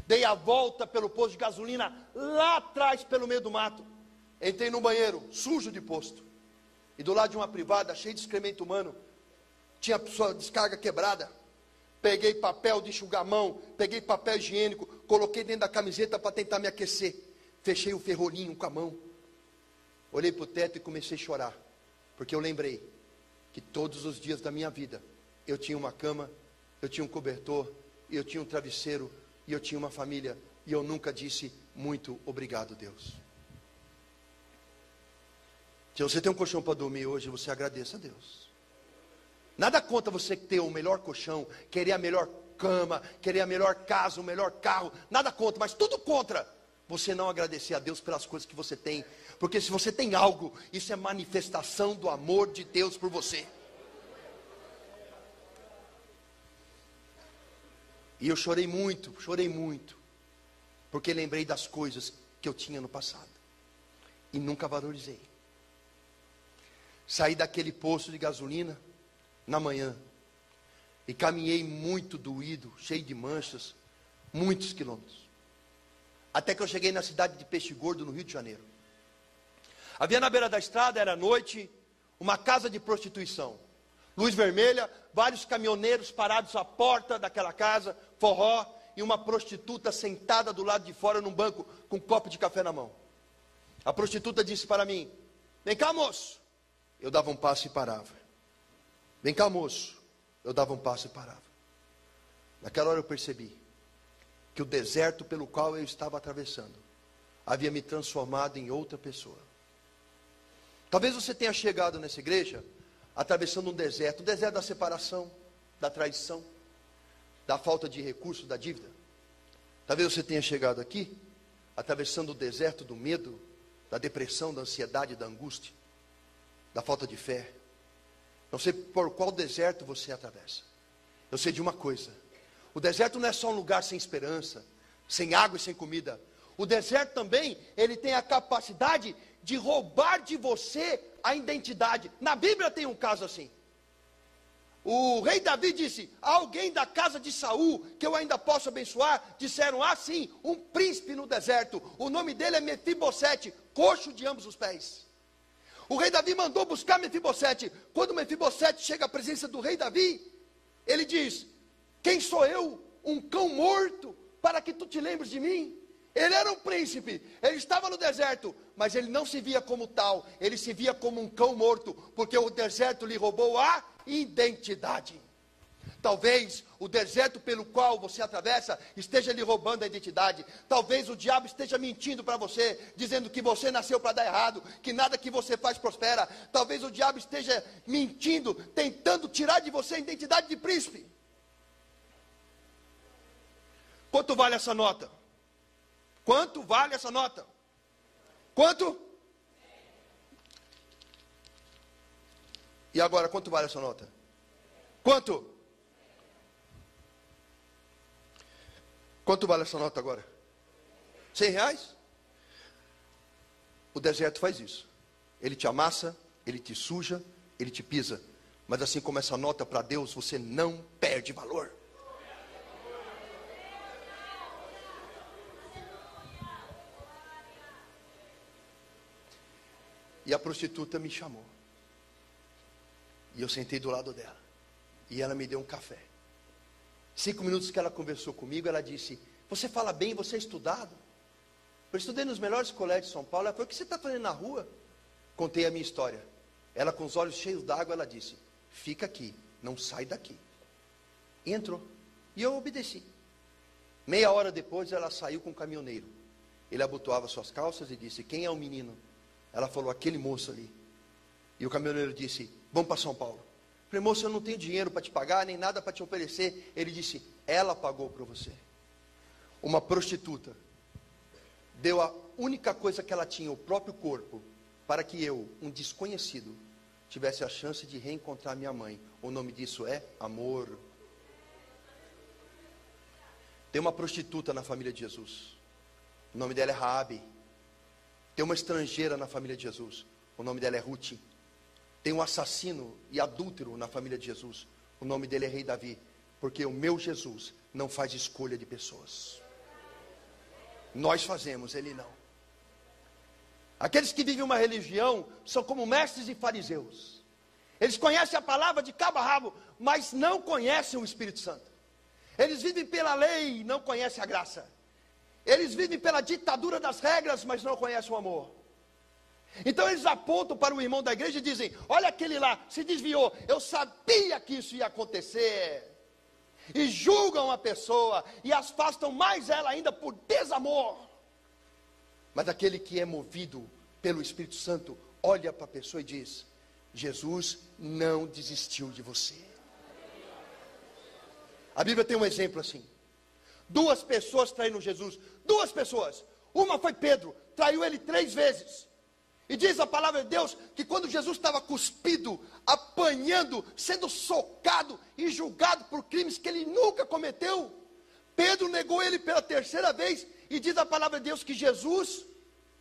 Dei a volta pelo posto de gasolina, lá atrás, pelo meio do mato. Entrei no banheiro, sujo de posto. E do lado de uma privada, cheia de excremento humano, tinha sua descarga quebrada. Peguei papel de enxugar a mão, peguei papel higiênico, coloquei dentro da camiseta para tentar me aquecer. Fechei o ferrolinho com a mão. Olhei para o teto e comecei a chorar. Porque eu lembrei que todos os dias da minha vida, eu tinha uma cama, eu tinha um cobertor, eu tinha um travesseiro, e eu tinha uma família, e eu nunca disse muito obrigado, Deus. Se você tem um colchão para dormir hoje, você agradeça a Deus. Nada contra você ter o melhor colchão, querer a melhor cama, querer a melhor casa, o melhor carro, nada contra, mas tudo contra você não agradecer a Deus pelas coisas que você tem. Porque se você tem algo, isso é manifestação do amor de Deus por você. E eu chorei muito, porque lembrei das coisas que eu tinha no passado e nunca valorizei. Saí daquele posto de gasolina na manhã e caminhei muito doído, cheio de manchas, muitos quilômetros, até que eu cheguei na cidade de Peixe Gordo, no Rio de Janeiro. Havia na beira da estrada, era noite, uma casa de prostituição, luz vermelha, vários caminhoneiros parados à porta daquela casa, forró, e uma prostituta sentada do lado de fora num banco, com um copo de café na mão. A prostituta disse para mim: vem cá, moço. Eu dava um passo e parava. Vem cá, moço. Eu dava um passo e parava. Naquela hora eu percebi que o deserto pelo qual eu estava atravessando havia me transformado em outra pessoa. Talvez você tenha chegado nessa igreja atravessando um deserto da separação, da traição, da falta de recursos, da dívida. Talvez você tenha chegado aqui atravessando o deserto do medo, da depressão, da ansiedade, da angústia, da falta de fé. Não sei por qual deserto você atravessa. Eu sei de uma coisa: o deserto não é só um lugar sem esperança, sem água e sem comida. O deserto também, ele tem a capacidade de roubar de você a identidade. Na Bíblia tem um caso assim. O rei Davi disse: alguém da casa de Saul, que eu ainda posso abençoar. Disseram: ah sim, um príncipe no deserto, o nome dele é Mefibosete, coxo de ambos os pés. O rei Davi mandou buscar Mefibosete. Quando Mefibosete chega à presença do rei Davi, ele diz: quem sou eu, um cão morto, para que tu te lembres de mim? Ele era um príncipe, ele estava no deserto, mas ele não se via como tal, ele se via como um cão morto, porque o deserto lhe roubou a identidade. Talvez o deserto pelo qual você atravessa esteja lhe roubando a identidade. Talvez o diabo esteja mentindo para você, dizendo que você nasceu para dar errado, que nada que você faz prospera. Talvez o diabo esteja mentindo, tentando tirar de você a identidade de príncipe. Quanto vale essa nota? Quanto vale essa nota? Quanto? E agora, quanto vale essa nota? Quanto? Quanto vale essa nota agora? R$100? O deserto faz isso. Ele te amassa, ele te suja, ele te pisa. Mas assim como essa nota para Deus, você não perde valor. E a prostituta me chamou. E eu sentei do lado dela. E ela me deu um café. 5 minutos que ela conversou comigo, ela disse: você fala bem, você é estudado? Eu estudei nos melhores colégios de São Paulo. Ela falou: o que você está fazendo na rua? Contei a minha história. Ela, com os olhos cheios d'água, ela disse: fica aqui, não sai daqui. E entrou. E eu obedeci. Meia hora depois, ela saiu com o caminhoneiro. Ele abotoava suas calças e disse: quem é o menino? Ela falou: aquele moço ali. E o caminhoneiro disse: vamos para São Paulo. Eu falei: moço, eu não tenho dinheiro para te pagar, nem nada para te oferecer. Ele disse: ela pagou para você. Uma prostituta deu a única coisa que ela tinha, o próprio corpo, para que eu, um desconhecido, tivesse a chance de reencontrar minha mãe. O nome disso é amor. Tem uma prostituta na família de Jesus. O nome dela é Raabe. Tem uma estrangeira na família de Jesus. O nome dela é Ruth. Tem um assassino e adúltero na família de Jesus. O nome dele é Rei Davi. Porque o meu Jesus não faz escolha de pessoas. Nós fazemos, ele não. Aqueles que vivem uma religião são como mestres e fariseus. Eles conhecem a palavra de cabo a rabo, mas não conhecem o Espírito Santo. Eles vivem pela lei e não conhecem a graça. Eles vivem pela ditadura das regras, mas não conhecem o amor. Então eles apontam para o irmão da igreja e dizem: olha aquele lá, se desviou, eu sabia que isso ia acontecer. E julgam a pessoa e afastam mais ela ainda por desamor. Mas aquele que é movido pelo Espírito Santo olha para a pessoa e diz: Jesus não desistiu de você. A Bíblia tem um exemplo assim. 2 pessoas traíram Jesus. 2 pessoas. Uma foi Pedro, traiu ele 3 vezes. E diz a palavra de Deus que quando Jesus estava cuspido, apanhando, sendo socado e julgado por crimes que ele nunca cometeu, Pedro negou ele pela 3ª vez. E diz a palavra de Deus que Jesus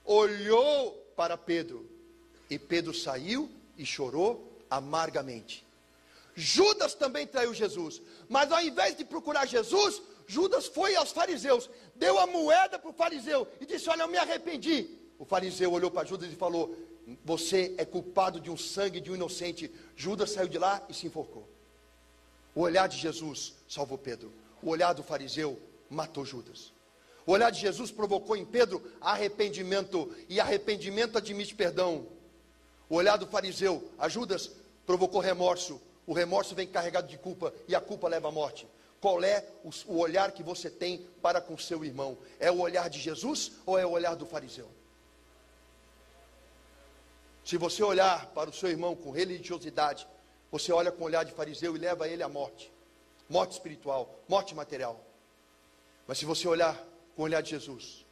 olhou para Pedro. E Pedro saiu e chorou amargamente. Judas também traiu Jesus. Mas ao invés de procurar Jesus, Judas foi aos fariseus. Deu a moeda para o fariseu e disse: olha, eu me arrependi. O fariseu olhou para Judas e falou: você é culpado de um sangue de um inocente. Judas saiu de lá e se enforcou. O olhar de Jesus salvou Pedro. O olhar do fariseu matou Judas. O olhar de Jesus provocou em Pedro arrependimento. E arrependimento admite perdão. O olhar do fariseu a Judas provocou remorso. O remorso vem carregado de culpa. E a culpa leva à morte. Qual é o olhar que você tem para com seu irmão? É o olhar de Jesus ou é o olhar do fariseu? Se você olhar para o seu irmão com religiosidade, você olha com o olhar de fariseu e leva ele à morte. Morte espiritual, morte material. Mas se você olhar com o olhar de Jesus,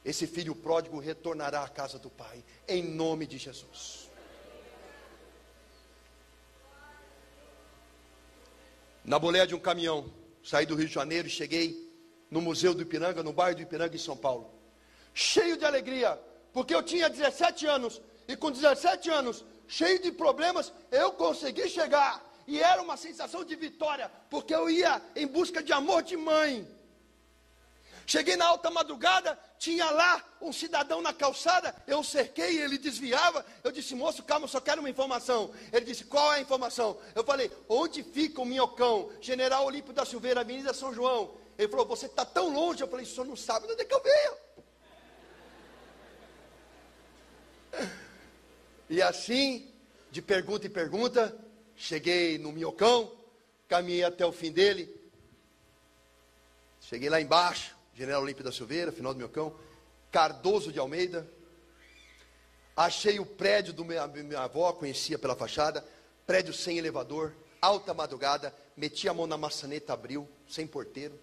esse filho pródigo retornará à casa do Pai, em nome de Jesus. Na boleia de um caminhão, saí do Rio de Janeiro e cheguei no Museu do Ipiranga, no bairro do Ipiranga, em São Paulo. Cheio de alegria, porque eu tinha 17 anos, e com 17 anos, cheio de problemas, eu consegui chegar. E era uma sensação de vitória, porque eu ia em busca de amor de mãe. Cheguei na alta madrugada, tinha lá um cidadão na calçada, eu cerquei, ele desviava. Eu disse: moço, calma, eu só quero uma informação. Ele disse: qual é a informação? Eu falei: onde fica o Minhocão? General Olímpio da Silveira, Avenida São João. Ele falou: você está tão longe. Eu falei: o senhor não sabe de onde é que eu venho. E assim, de pergunta em pergunta, cheguei no Minhocão, caminhei até o fim dele. Cheguei lá embaixo, General Olímpio da Silveira, final do Minhocão, Cardoso de Almeida. Achei o prédio do minha avó, conhecia pela fachada, prédio sem elevador, alta madrugada, meti a mão na maçaneta, abriu, sem porteiro.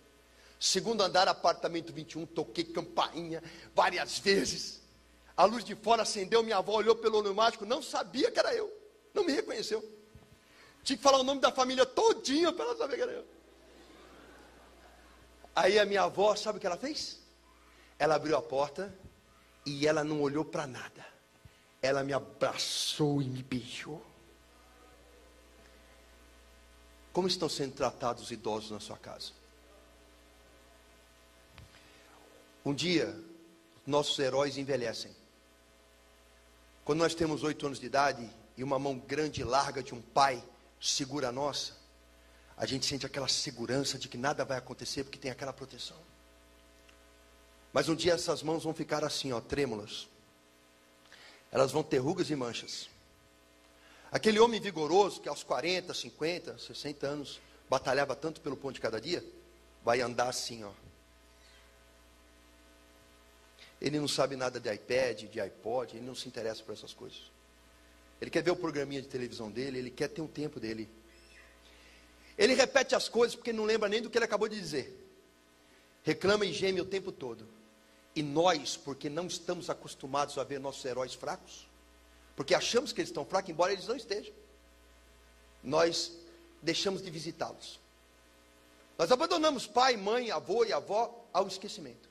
2º andar, apartamento 21, toquei campainha várias vezes. A luz de fora acendeu, minha avó olhou pelo olho mágico, não sabia que era eu, não me reconheceu. Tinha que falar o nome da família todinha para ela saber que era eu. Aí a minha avó, sabe o que ela fez? Ela abriu a porta e ela não olhou para nada. Ela me abraçou e me beijou. Como estão sendo tratados os idosos na sua casa? Um dia, nossos heróis envelhecem. Quando nós temos 8 anos de idade e uma mão grande e larga de um pai segura a nossa, a gente sente aquela segurança de que nada vai acontecer porque tem aquela proteção. Mas um dia essas mãos vão ficar assim, ó, trêmulas. Elas vão ter rugas e manchas. Aquele homem vigoroso que aos 40, 50, 60 anos batalhava tanto pelo pão de cada dia, vai andar assim, ó. Ele não sabe nada de iPad, de iPod, ele não se interessa por essas coisas. Ele quer ver o programinha de televisão dele, ele quer ter um tempo dele. Ele repete as coisas porque não lembra nem do que ele acabou de dizer. Reclama e geme o tempo todo. E nós, porque não estamos acostumados a ver nossos heróis fracos, porque achamos que eles estão fracos, embora eles não estejam. Nós deixamos de visitá-los. Nós abandonamos pai, mãe, avô e avó ao esquecimento.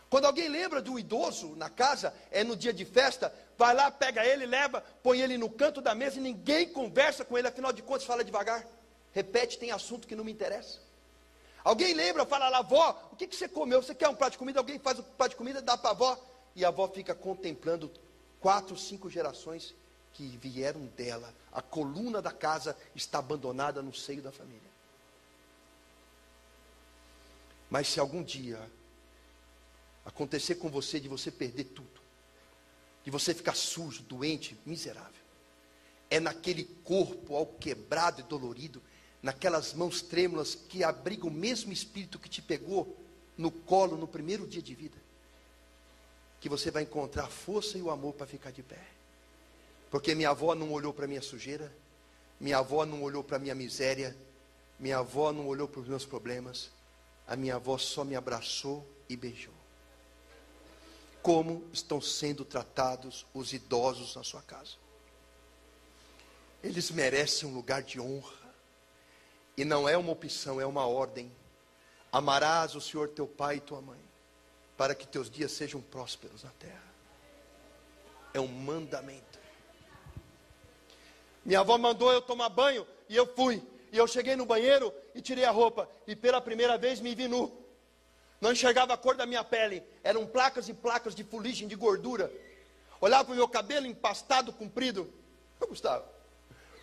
Quando alguém lembra de um idoso na casa, é no dia de festa, vai lá, pega ele, leva, põe ele no canto da mesa e ninguém conversa com ele, afinal de contas fala devagar. Repete, tem assunto que não me interessa. Alguém lembra, fala lá, avó, o que você comeu? Você quer um prato de comida? Alguém faz um prato de comida, dá para a avó. E a avó fica contemplando 4, 5 gerações que vieram dela. A coluna da casa está abandonada no seio da família. Mas se algum dia acontecer com você de você perder tudo, de você ficar sujo, doente, miserável, é naquele corpo ao quebrado e dolorido, naquelas mãos trêmulas que abrigam o mesmo espírito que te pegou no colo no primeiro dia de vida, que você vai encontrar a força e o amor para ficar de pé. Porque minha avó não olhou para a minha sujeira, minha avó não olhou para a minha miséria, minha avó não olhou para os meus problemas, a minha avó só me abraçou e beijou. Como estão sendo tratados os idosos na sua casa? Eles merecem um lugar de honra, e não é uma opção, é uma ordem. Amarás o Senhor teu pai e tua mãe, para que teus dias sejam prósperos na terra. É um mandamento. Minha avó mandou eu tomar banho, e eu fui. E eu cheguei no banheiro e tirei a roupa, e pela primeira vez me vi nu. Não enxergava a cor da minha pele, eram placas e placas de fuligem, de gordura. Olhava para o meu cabelo empastado, comprido. Gustavo,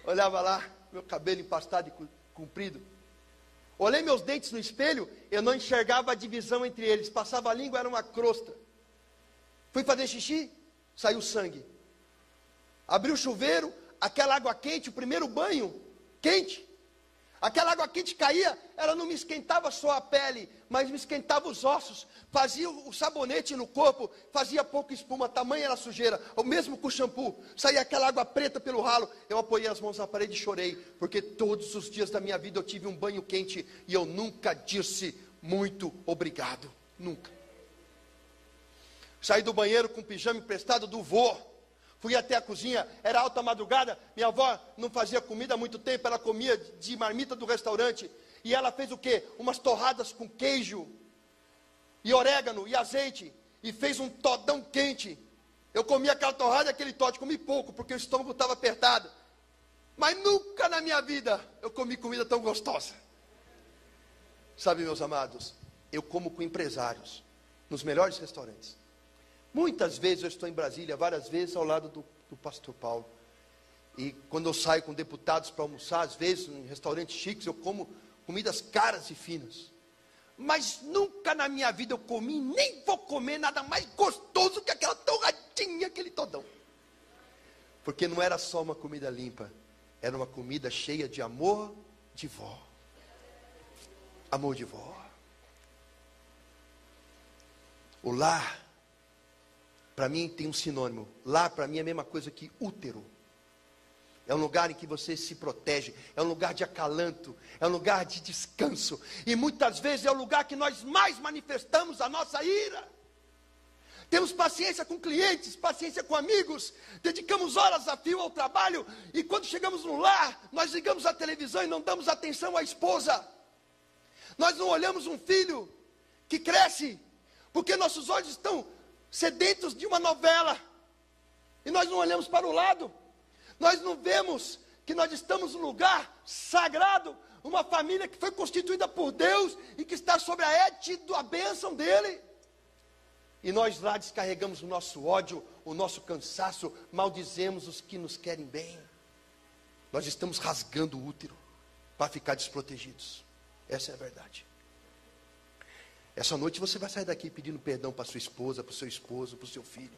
olhava lá, meu cabelo empastado e comprido. Olhei meus dentes no espelho, eu não enxergava a divisão entre eles. Passava a língua, era uma crosta. Fui fazer xixi, saiu sangue. Abri o chuveiro, aquela água quente, o primeiro banho, quente. Aquela água quente caía, ela não me esquentava só a pele, mas me esquentava os ossos. Fazia o sabonete no corpo, fazia pouca espuma, tamanha era a sujeira. O mesmo com o shampoo, saía aquela água preta pelo ralo. Eu apoiei as mãos na parede e chorei, porque todos os dias da minha vida eu tive um banho quente e eu nunca disse muito obrigado. Nunca. Saí do banheiro com o pijama emprestado do vô. Fui até a cozinha, era alta madrugada, minha avó não fazia comida há muito tempo, ela comia de marmita do restaurante, e ela fez o quê? Umas torradas com queijo, e orégano, e azeite, e fez um todão quente. Eu comi aquela torrada e aquele toddy, comi pouco, porque o estômago estava apertado, mas nunca na minha vida eu comi comida tão gostosa. Sabe, meus amados, eu como com empresários, nos melhores restaurantes. Muitas vezes eu estou em Brasília, várias vezes ao lado do pastor Paulo. E quando eu saio com deputados para almoçar, às vezes em restaurantes chiques, eu como comidas caras e finas. Mas nunca na minha vida eu comi, nem vou comer nada mais gostoso que aquela torradinha, aquele todão. Porque não era só uma comida limpa, era uma comida cheia de amor de vó. Amor de vó. O lar, para mim tem um sinônimo. Lar para mim é a mesma coisa que útero. É um lugar em que você se protege, é um lugar de acalanto, é um lugar de descanso. E muitas vezes é o lugar que nós mais manifestamos a nossa ira. Temos paciência com clientes, paciência com amigos, dedicamos horas a fio ao trabalho, e quando chegamos no lar, nós ligamos a televisão e não damos atenção à esposa. Nós não olhamos um filho que cresce, porque nossos olhos estão sedentos de uma novela, e nós não olhamos para o lado. Nós não vemos que nós estamos num lugar sagrado, uma família que foi constituída por Deus e que está sob a égide da bênção dele. E nós lá descarregamos o nosso ódio, o nosso cansaço, maldizemos os que nos querem bem. Nós estamos rasgando o útero para ficar desprotegidos. Essa é a verdade. Essa noite você vai sair daqui pedindo perdão para sua esposa, para o seu esposo, para o seu filho.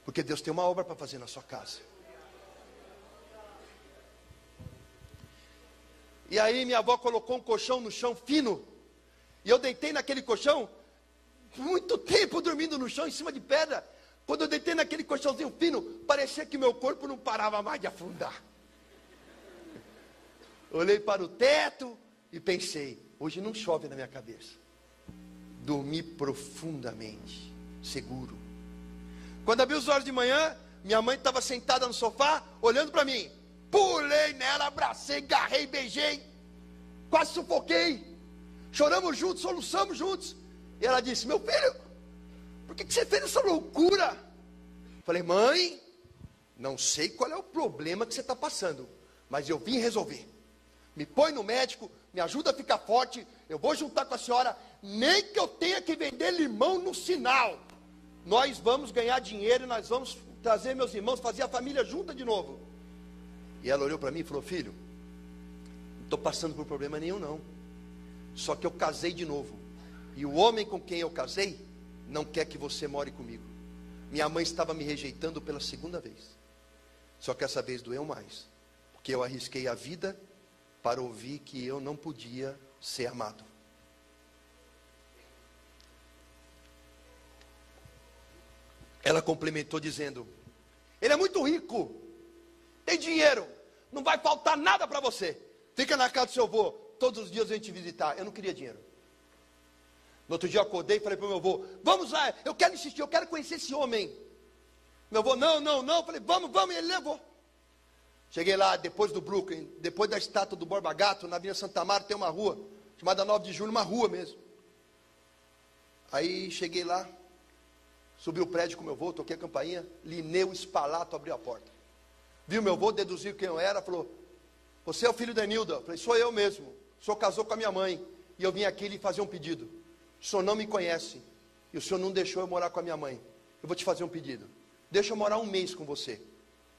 Porque Deus tem uma obra para fazer na sua casa. E aí minha avó colocou um colchão no chão fino. E eu deitei naquele colchão, muito tempo dormindo no chão, em cima de pedra. Quando eu deitei naquele colchãozinho fino, parecia que meu corpo não parava mais de afundar. Olhei para o teto e pensei, hoje não chove na minha cabeça. Dormi profundamente, seguro. Quando abri os olhos de manhã, Minha mãe estava sentada no sofá, olhando para mim. Pulei nela, abracei, agarrei, beijei. Quase sufoquei. Choramos juntos, soluçamos juntos. E ela disse: meu filho, por que você fez essa loucura? Falei: mãe, não sei qual é o problema que você está passando, mas eu vim resolver. Me põe no médico, me ajuda a ficar forte. Eu vou juntar com a senhora, nem que eu tenha que vender limão no sinal. Nós vamos ganhar dinheiro e nós vamos trazer meus irmãos, fazer a família junta de novo. E ela olhou para mim e falou: filho, não estou passando por problema nenhum não. Só que eu casei de novo. E o homem com quem eu casei não quer que você more comigo. Minha mãe estava me rejeitando pela segunda vez. Só que essa vez doeu mais. Porque eu arrisquei a vida para ouvir que eu não podia ser amado. Ela complementou dizendo: ele é muito rico, tem dinheiro, não vai faltar nada para você. Fica na casa do seu avô, todos os dias a gente visitar. Eu não queria dinheiro. No outro dia eu acordei e falei para o meu avô: vamos lá, eu quero insistir, eu quero conhecer esse homem. Meu avô: não. Falei: vamos, e ele levou. Cheguei lá, depois do Brooklyn, depois da estátua do Borba Gato, na Avenida Santa Marta tem uma rua, chamada 9 de Julho, uma rua mesmo. Aí cheguei lá, subi o prédio com meu avô, toquei a campainha, Lineu Spalato abriu a porta. Viu meu avô, deduziu quem eu era, falou: você é o filho da Enilda? Eu falei: sou eu mesmo. O senhor casou com a minha mãe, e eu vim aqui lhe fazer um pedido. O senhor não me conhece, e o senhor não deixou eu morar com a minha mãe. Eu vou te fazer um pedido. Deixa eu morar um mês com você.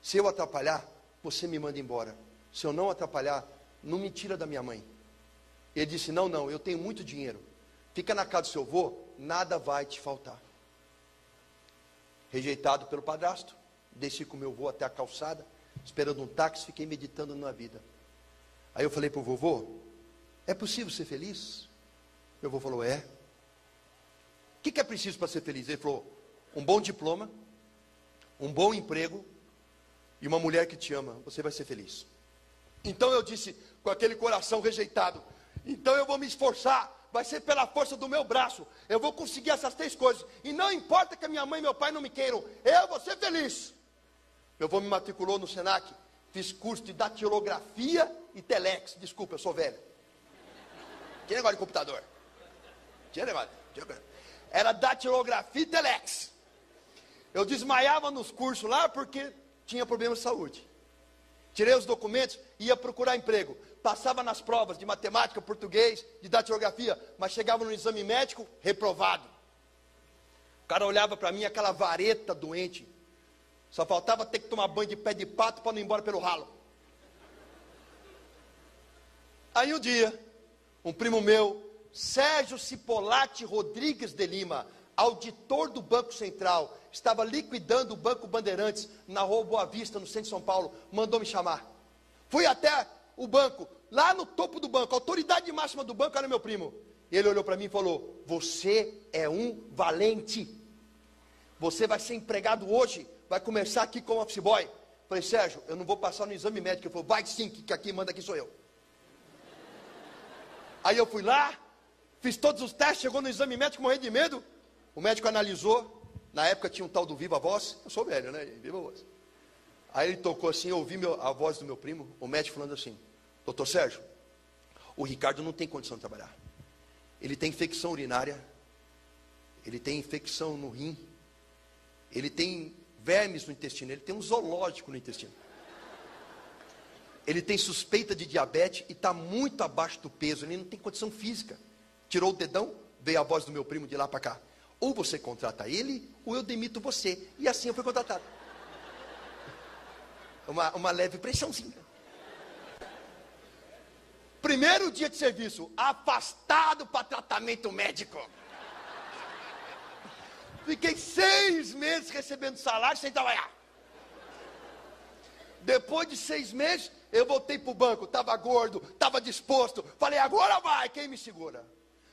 Se eu atrapalhar, você me manda embora. Se eu não atrapalhar, não me tira da minha mãe. Ele disse: não, eu tenho muito dinheiro. Fica na casa do seu avô, nada vai te faltar. Rejeitado pelo padrasto, desci com meu avô até a calçada, esperando um táxi, fiquei meditando na vida. Aí eu falei para o vovô: é possível ser feliz? Meu avô falou: é. O que é preciso para ser feliz? Ele falou: um bom diploma, um bom emprego e uma mulher que te ama, você vai ser feliz. Então eu disse, com aquele coração rejeitado: então eu vou me esforçar, vai ser pela força do meu braço, eu vou conseguir essas 3 coisas, e não importa que a minha mãe e meu pai não me queiram, eu vou ser feliz. Meu avô me matriculou no Senac, fiz curso de datilografia e telex. Desculpa, eu sou velho. Tinha negócio de computador. Tinha negócio. Era datilografia e telex. Eu desmaiava nos cursos lá porque tinha problema de saúde. Tirei os documentos, ia procurar emprego. Passava nas provas de matemática, português, de datilografia, mas chegava no exame médico, reprovado. O cara olhava para mim, aquela vareta doente. Só faltava ter que tomar banho de pé de pato para não ir embora pelo ralo. Aí um dia, um primo meu, Sérgio Cipolatti Rodrigues de Lima, auditor do Banco Central, estava liquidando o Banco Bandeirantes na Rua Boa Vista, no centro de São Paulo, mandou me chamar. Fui até o banco, lá no topo do banco, a autoridade máxima do banco era meu primo. Ele olhou para mim e falou: você é um valente. Você vai ser empregado hoje, vai começar aqui como office boy. Falei: Sérgio, eu não vou passar no exame médico. Ele falou: vai sim, que aqui manda aqui sou eu. Aí eu fui lá, fiz todos os testes, chegou no exame médico, morri de medo. O médico analisou, na época tinha um tal do Viva Voz, eu sou velho, né? Viva Voz. Aí ele tocou assim, eu ouvi a voz do meu primo, o médico falando assim: doutor Sérgio, o Ricardo não tem condição de trabalhar. Ele tem infecção urinária, ele tem infecção no rim, ele tem vermes no intestino, ele tem um zoológico no intestino. Ele tem suspeita de diabetes e está muito abaixo do peso, ele não tem condição física. Tirou o dedão, veio a voz do meu primo de lá para cá: ou você contrata ele, ou eu demito você. E assim eu fui contratado. Uma leve pressãozinha. Primeiro dia de serviço, afastado para tratamento médico. Fiquei 6 meses recebendo salário sem trabalhar. Depois de 6 meses, eu voltei para o banco. Estava gordo, estava disposto. Falei: agora vai, quem me segura?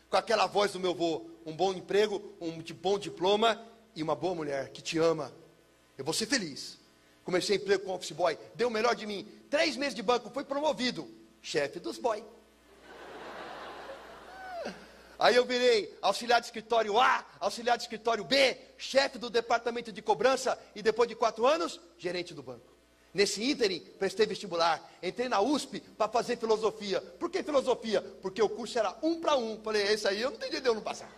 Com aquela voz do meu avô: um bom emprego, um bom diploma e uma boa mulher que te ama. Eu vou ser feliz. Comecei emprego com office boy, deu o melhor de mim. 3 meses de banco, fui promovido chefe dos boy. Aí eu virei auxiliar de escritório A, auxiliar de escritório B, chefe do departamento de cobrança e depois de 4 anos, gerente do banco. Nesse ínterim, prestei vestibular, entrei na USP para fazer filosofia. Por que filosofia? Porque o curso era 1 para 1. Falei, esse aí eu não entendi de eu não passar.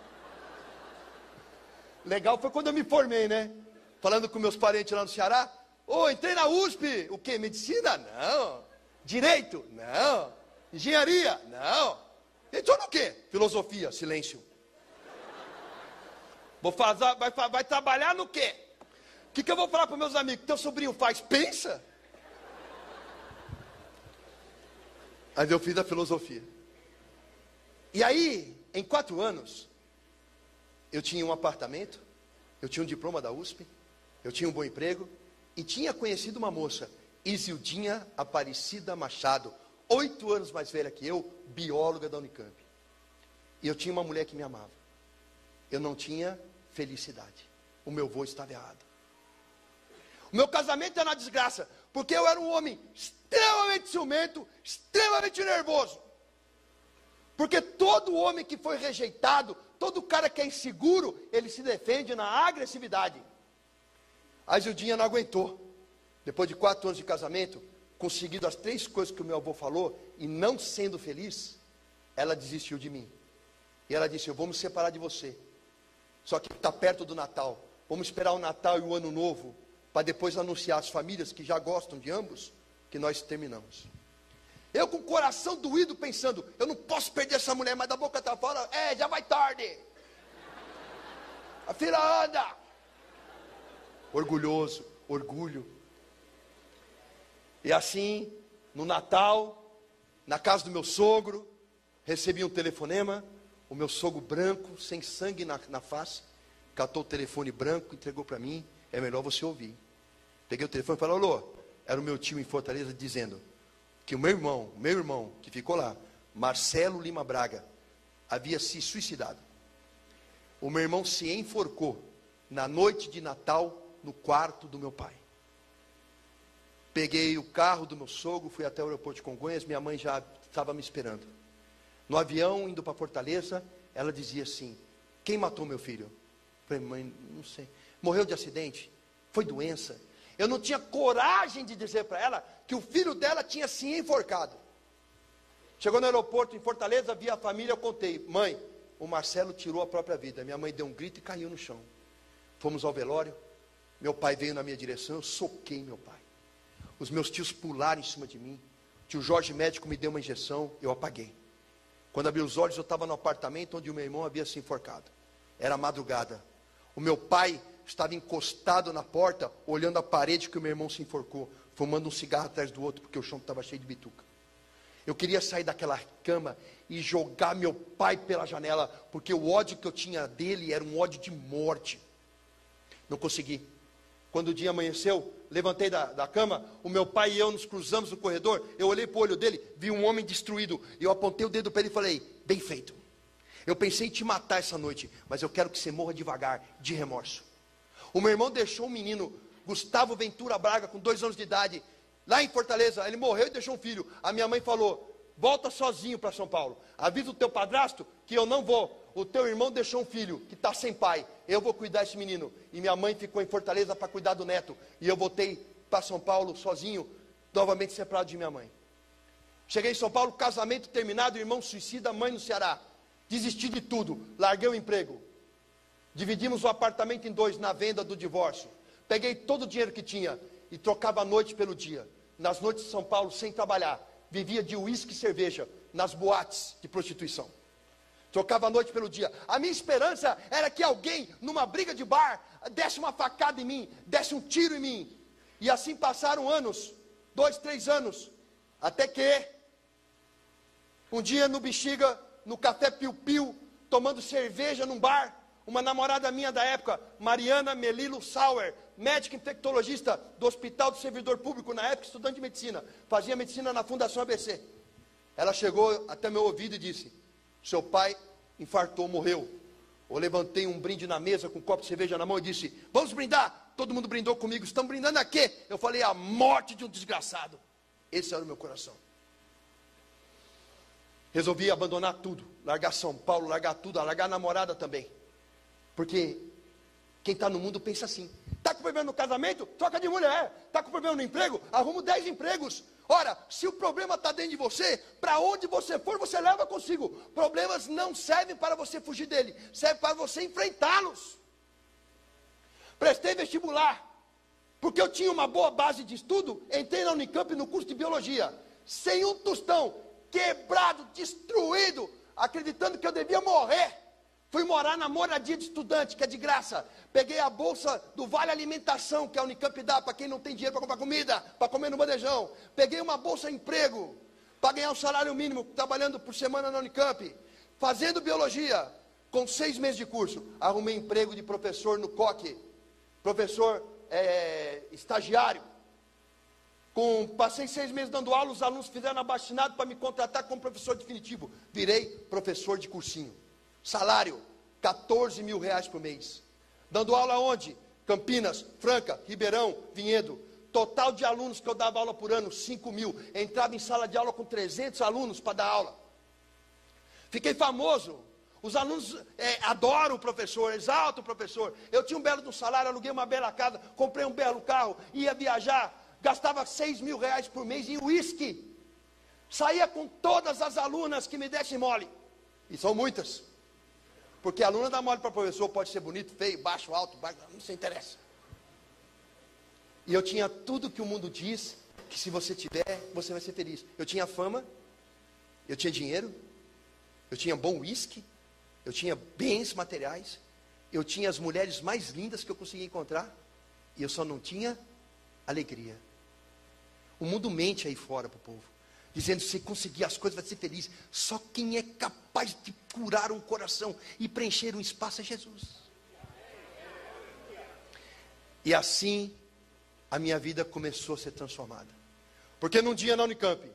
Legal foi quando eu me formei, né? Falando com meus parentes lá no Ceará. Ô, entrei na USP. O quê? Medicina? Não. Direito? Não. Engenharia? Não. Entrou no quê? Filosofia. Silêncio. Vai trabalhar no quê? O que eu vou falar para meus amigos? Teu sobrinho faz? Pensa. Aí eu fiz a filosofia. E aí, em 4 anos, eu tinha um apartamento, eu tinha um diploma da USP, eu tinha um bom emprego, e tinha conhecido uma moça, Isildinha Aparecida Machado, 8 anos mais velha que eu, bióloga da Unicamp. E eu tinha uma mulher que me amava. Eu não tinha felicidade. O meu vô estava errado. O meu casamento era uma desgraça, porque eu era um homem extremamente ciumento, extremamente nervoso. Porque todo homem que foi rejeitado, todo cara que é inseguro, ele se defende na agressividade. A Isildinha não aguentou. Depois de 4 anos de casamento, conseguindo as 3 coisas que o meu avô falou, e não sendo feliz, ela desistiu de mim. E ela disse, eu vou me separar de você. Só que está perto do Natal. Vamos esperar o Natal e o Ano Novo, para depois anunciar às famílias que já gostam de ambos, que nós terminamos. Eu com o coração doído pensando, eu não posso perder essa mulher, mas da boca está fora, já vai tarde. A fila anda. Orgulhoso, orgulho. E assim, no Natal, na casa do meu sogro, recebi um telefonema, o meu sogro branco, sem sangue na face, catou o telefone branco, entregou para mim, é melhor você ouvir. Peguei o telefone e falei, alô, era o meu tio em Fortaleza dizendo que o meu irmão que ficou lá, Marcelo Lima Braga, havia se suicidado. O meu irmão se enforcou na noite de Natal no quarto do meu pai. Peguei o carro do meu sogro, fui até o aeroporto de Congonhas, minha mãe já estava me esperando. No avião, indo para Fortaleza, ela dizia assim, quem matou meu filho? Eu falei, mãe, não sei. Morreu de acidente? Foi doença? Eu não tinha coragem de dizer para ela que o filho dela tinha se enforcado. Chegou no aeroporto em Fortaleza, vi a família, eu contei, mãe, o Marcelo tirou a própria vida. Minha mãe deu um grito e caiu no chão. Fomos ao velório, meu pai veio na minha direção, eu soquei meu pai. Os meus tios pularam em cima de mim. O tio Jorge médico me deu uma injeção, eu apaguei. Quando abri os olhos, eu estava no apartamento onde o meu irmão havia se enforcado. Era madrugada. O meu pai estava encostado na porta, olhando a parede que o meu irmão se enforcou, fumando um cigarro atrás do outro, porque o chão estava cheio de bituca. Eu queria sair daquela cama e jogar meu pai pela janela, porque o ódio que eu tinha dele era um ódio de morte. Não consegui. Quando o dia amanheceu, levantei da cama, o meu pai e eu nos cruzamos no corredor, eu olhei para o olho dele, vi um homem destruído, e eu apontei o dedo para ele e falei, bem feito. Eu pensei em te matar essa noite, mas eu quero que você morra devagar, de remorso. O meu irmão deixou um menino, Gustavo Ventura Braga, com 2 anos de idade, lá em Fortaleza, ele morreu e deixou um filho. A minha mãe falou, volta sozinho para São Paulo, avisa o teu padrasto que eu não vou. O teu irmão deixou um filho que está sem pai, eu vou cuidar desse menino. E minha mãe ficou em Fortaleza para cuidar do neto. E eu voltei para São Paulo sozinho, novamente separado de minha mãe. Cheguei em São Paulo, casamento terminado, irmão suicida, mãe no Ceará. Desisti de tudo, larguei o emprego. Dividimos o apartamento em 2 na venda do divórcio. Peguei todo o dinheiro que tinha e trocava a noite pelo dia. Nas noites de São Paulo, sem trabalhar, vivia de uísque e cerveja nas boates de prostituição. Trocava a noite pelo dia. A minha esperança era que alguém, numa briga de bar, desse uma facada em mim, desse um tiro em mim. E assim passaram anos, 2, 3 anos, até que, um dia no Bexiga, no Café Piu Piu, tomando cerveja num bar, uma namorada minha da época, Mariana Melilo Sauer, médica infectologista do Hospital do Servidor Público, na época estudante de medicina, fazia medicina na Fundação ABC. Ela chegou até meu ouvido e disse, seu pai infartou, morreu. Eu levantei um brinde na mesa com um copo de cerveja na mão e disse, vamos brindar. Todo mundo brindou comigo, estão brindando a quê? Eu falei, a morte de um desgraçado. Esse era o meu coração. Resolvi abandonar tudo, largar São Paulo, largar tudo, largar a namorada também. Porque quem está no mundo pensa assim: está com problema no casamento? Troca de mulher. Está com problema no emprego? Arruma 10 empregos. Ora, se o problema está dentro de você, para onde você for, você leva consigo. Problemas não servem para você fugir dele, servem para você enfrentá-los. Prestei vestibular, porque eu tinha uma boa base de estudo. Entrei na Unicamp no curso de biologia, sem um tostão, quebrado, destruído, acreditando que eu devia morrer. Fui morar na moradia de estudante, que é de graça. Peguei a bolsa do Vale Alimentação, que a Unicamp dá para quem não tem dinheiro para comprar comida, para comer no bandejão. Peguei uma bolsa de emprego, para ganhar um salário mínimo, trabalhando por semana na Unicamp. Fazendo biologia, com 6 meses de curso. Arrumei emprego de professor no COC. Professor estagiário. Passei 6 meses dando aula, os alunos fizeram abaixinado para me contratar como professor definitivo. Virei professor de cursinho. Salário, 14 mil reais por mês. Dando aula onde? Campinas, Franca, Ribeirão, Vinhedo. Total de alunos que eu dava aula por ano, 5 mil. Entrava em sala de aula com 300 alunos para dar aula. Fiquei famoso. Os alunos adoram o professor, exaltam o professor. Eu tinha um belo salário, aluguei uma bela casa, comprei um belo carro, ia viajar, gastava 6 mil reais por mês em uísque. Saía com todas as alunas que me dessem mole. E são muitas. Porque a aluna dá mole para o professor, pode ser bonito, feio, baixo, alto, não se interessa. E eu tinha tudo que o mundo diz, que se você tiver, você vai ser feliz. Eu tinha fama, eu tinha dinheiro, eu tinha bom uísque, eu tinha bens materiais, eu tinha as mulheres mais lindas que eu conseguia encontrar, e eu só não tinha alegria. O mundo mente aí fora para o povo, dizendo: se conseguir as coisas vai ser feliz. Só quem é capaz de curar um coração e preencher um espaço é Jesus. E assim a minha vida começou a ser transformada. Porque num dia na Unicamp,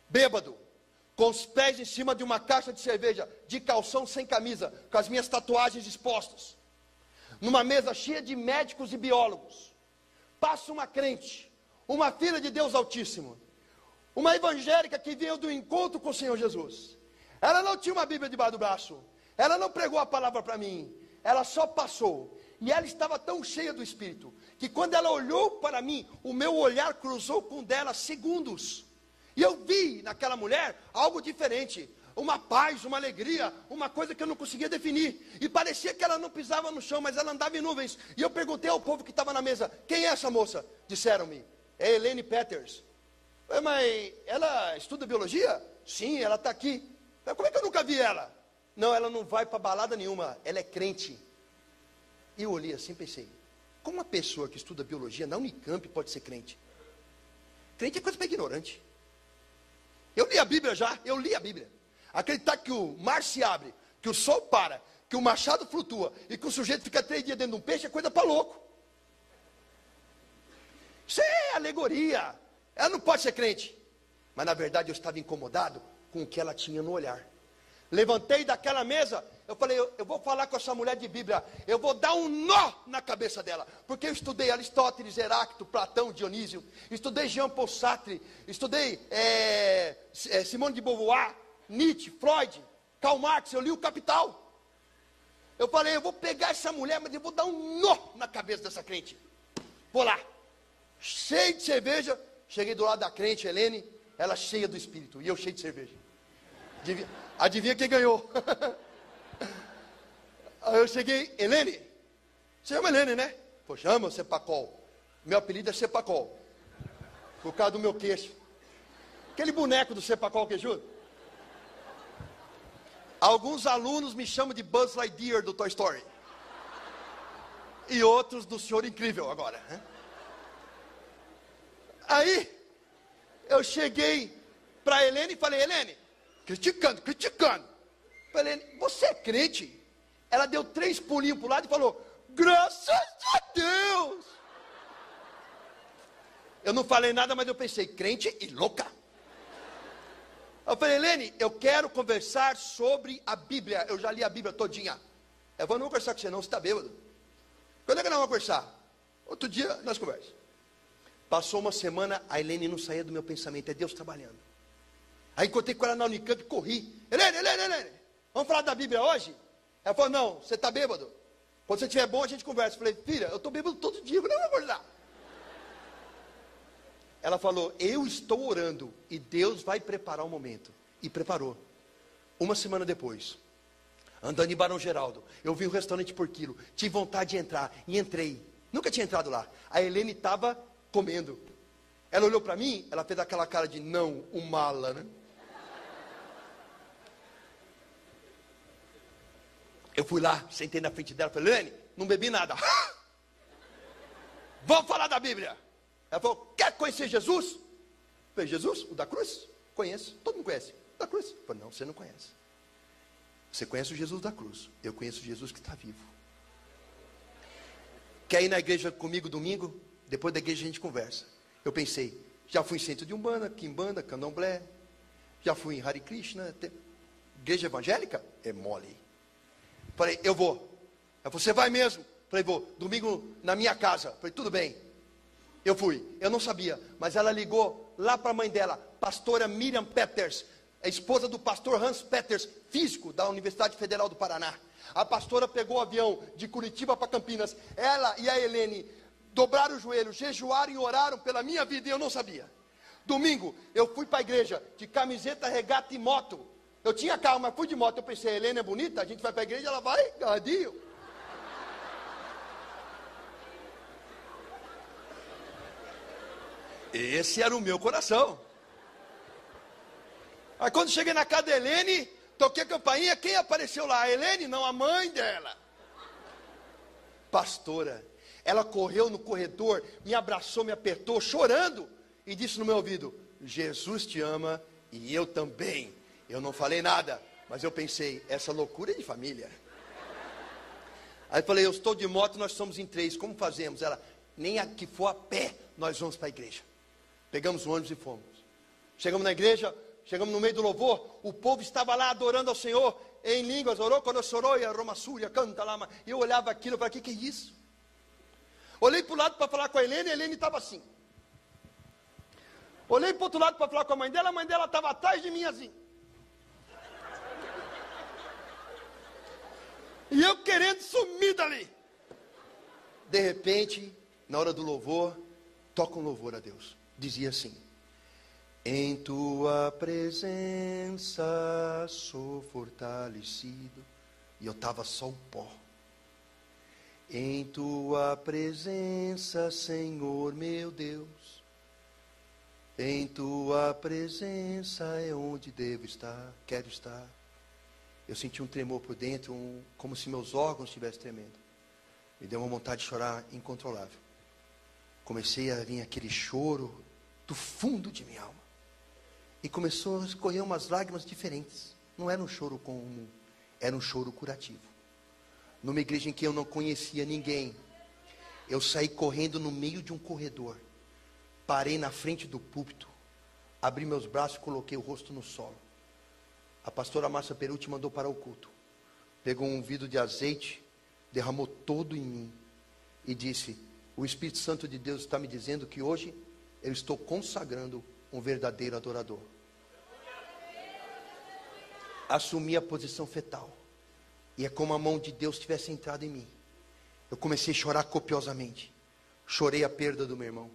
bêbado, com os pés em cima de uma caixa de cerveja, de calção sem camisa, com as minhas tatuagens expostas, numa mesa cheia de médicos e biólogos, passa uma crente, uma filha de Deus Altíssimo, uma evangélica que veio do encontro com o Senhor Jesus. Ela não tinha uma Bíblia debaixo do braço, ela não pregou a palavra para mim, ela só passou. E ela estava tão cheia do Espírito, que quando ela olhou para mim, o meu olhar cruzou com o dela segundos. E eu vi naquela mulher algo diferente, uma paz, uma alegria, uma coisa que eu não conseguia definir. E parecia que ela não pisava no chão, mas ela andava em nuvens. E eu perguntei ao povo que estava na mesa: quem é essa moça? Disseram-me: é Elaine Peters. Mas ela estuda biologia? Sim, ela está aqui. Mas como é que eu nunca vi ela? Não, ela não vai para balada nenhuma, ela é crente. E eu olhei assim e pensei: como uma pessoa que estuda biologia na Unicamp pode ser crente? Crente é coisa para ignorante. Eu li a Bíblia já, eu li a Bíblia. Acreditar que o mar se abre, que o sol para, que o machado flutua e que o sujeito fica 3 dias dentro de um peixe é coisa para louco. Isso é alegoria. Ela não pode ser crente. Mas na verdade eu estava incomodado com o que ela tinha no olhar. Levantei daquela mesa, eu falei: eu vou falar com essa mulher de Bíblia, eu vou dar um nó na cabeça dela, porque eu estudei Aristóteles, Heráclito, Platão, Dionísio, estudei Jean Paul Sartre, estudei Simone de Beauvoir, Nietzsche, Freud, Karl Marx, eu li o Capital. Eu falei: eu vou pegar essa mulher, mas eu vou dar um nó na cabeça dessa crente. Vou lá, cheio de cerveja, cheguei do lado da crente, Helene, ela cheia do Espírito, e eu cheio de cerveja. Adivinha quem ganhou? Aí eu cheguei: Helene, você chama Helene, né? Pô, chama Cepacol. Meu apelido é Cepacol, por causa do meu queixo. Aquele boneco do Cepacol queixudo. Alguns alunos me chamam de Buzz Lightyear do Toy Story. E outros do Senhor Incrível agora, né? Aí eu cheguei para Helene e falei: Helene, criticando. Falei: você é crente? Ela deu 3 pulinhos para o lado e falou: graças a Deus. Eu não falei nada, mas eu pensei: crente e louca. Eu falei: Helene, eu quero conversar sobre a Bíblia. Eu já li a Bíblia todinha. Eu não vou conversar com você não, você está bêbado. Quando é que nós vamos conversar? Outro dia nós conversamos. Passou uma semana, a Helene não saía do meu pensamento. É Deus trabalhando. Aí encontrei com ela na Unicamp e corri. Helene, vamos falar da Bíblia hoje? Ela falou, não, você está bêbado. Quando você estiver bom, a gente conversa. Eu falei, filha, eu estou bêbado todo dia, eu não vou acordar. Ela falou, eu estou orando e Deus vai preparar o momento. E preparou. Uma semana depois, andando em Barão Geraldo, eu vi um restaurante por quilo, tive vontade de entrar, e entrei. Nunca tinha entrado lá. A Helene estava comendo. Ela olhou para mim, ela fez aquela cara de não, um mala, né? Eu fui lá, sentei na frente dela, falei, Helene, não bebi nada. Vamos falar da Bíblia. Ela falou, quer conhecer Jesus? Eu falei, Jesus? O da cruz? Conheço, todo mundo conhece. O da cruz? Eu falei, não, você não conhece. Você conhece o Jesus da cruz. Eu conheço o Jesus que está vivo. Quer ir na igreja comigo domingo? Depois da igreja a gente conversa. Eu pensei, já fui em centro de Umbanda, Quimbanda, Candomblé. Já fui em Hare Krishna. Igreja evangélica? É mole. Falei, eu vou. Ela falou, você vai mesmo? Falei, vou. Domingo na minha casa. Falei, tudo bem. Eu fui. Eu não sabia. Mas ela ligou lá para a mãe dela, pastora Miriam Peters, a esposa do pastor Hans Peters, físico da Universidade Federal do Paraná. A pastora pegou o avião de Curitiba para Campinas. Ela e a Helene dobraram o joelho, jejuaram e oraram pela minha vida e eu não sabia. Domingo, eu fui para a igreja de camiseta, regata e moto. Eu tinha carro, mas fui de moto. Eu pensei, a Helene é bonita, a gente vai para a igreja, ela vai, gadinho. Esse era o meu coração. Aí quando cheguei na casa da Helene, toquei a campainha, quem apareceu lá? A Helene? Não, a mãe dela. Pastora. Ela correu no corredor, me abraçou, me apertou, chorando, e disse no meu ouvido, Jesus te ama e eu também. Eu não falei nada, mas eu pensei, essa loucura é de família. Aí eu falei, eu estou de moto, nós somos em 3, como fazemos? Ela, nem a que for a pé, nós vamos para a igreja. Pegamos o ônibus e fomos. Chegamos na igreja, chegamos no meio do louvor, o povo estava lá adorando ao Senhor, em línguas, orou, quando sorou, e a Roma Súria, canta lá, e eu olhava aquilo, eu falei, o que é isso? Olhei para o lado para falar com a Helene estava assim. Olhei para o outro lado para falar com a mãe dela estava atrás de mim assim. E eu querendo sumir dali. De repente, na hora do louvor, toca um louvor a Deus. Dizia assim, em tua presença sou fortalecido. E eu estava só o pó. Em tua presença, Senhor meu Deus, em tua presença é onde devo estar, quero estar. Eu senti um tremor por dentro, como se meus órgãos estivessem tremendo. Me deu uma vontade de chorar incontrolável. Comecei a vir aquele choro do fundo de minha alma. E começou a escorrer umas lágrimas diferentes. Não era um choro comum, era um choro curativo. Numa igreja em que eu não conhecia ninguém, eu saí correndo no meio de um corredor, parei na frente do púlpito, abri meus braços e coloquei o rosto no solo. A pastora Márcia Perucci mandou parar o culto, pegou um vidro de azeite, derramou todo em mim e disse, o Espírito Santo de Deus está me dizendo que hoje eu estou consagrando um verdadeiro adorador. Assumi a posição fetal. E é como a mão de Deus tivesse entrado em mim. Eu comecei a chorar copiosamente. Chorei a perda do meu irmão.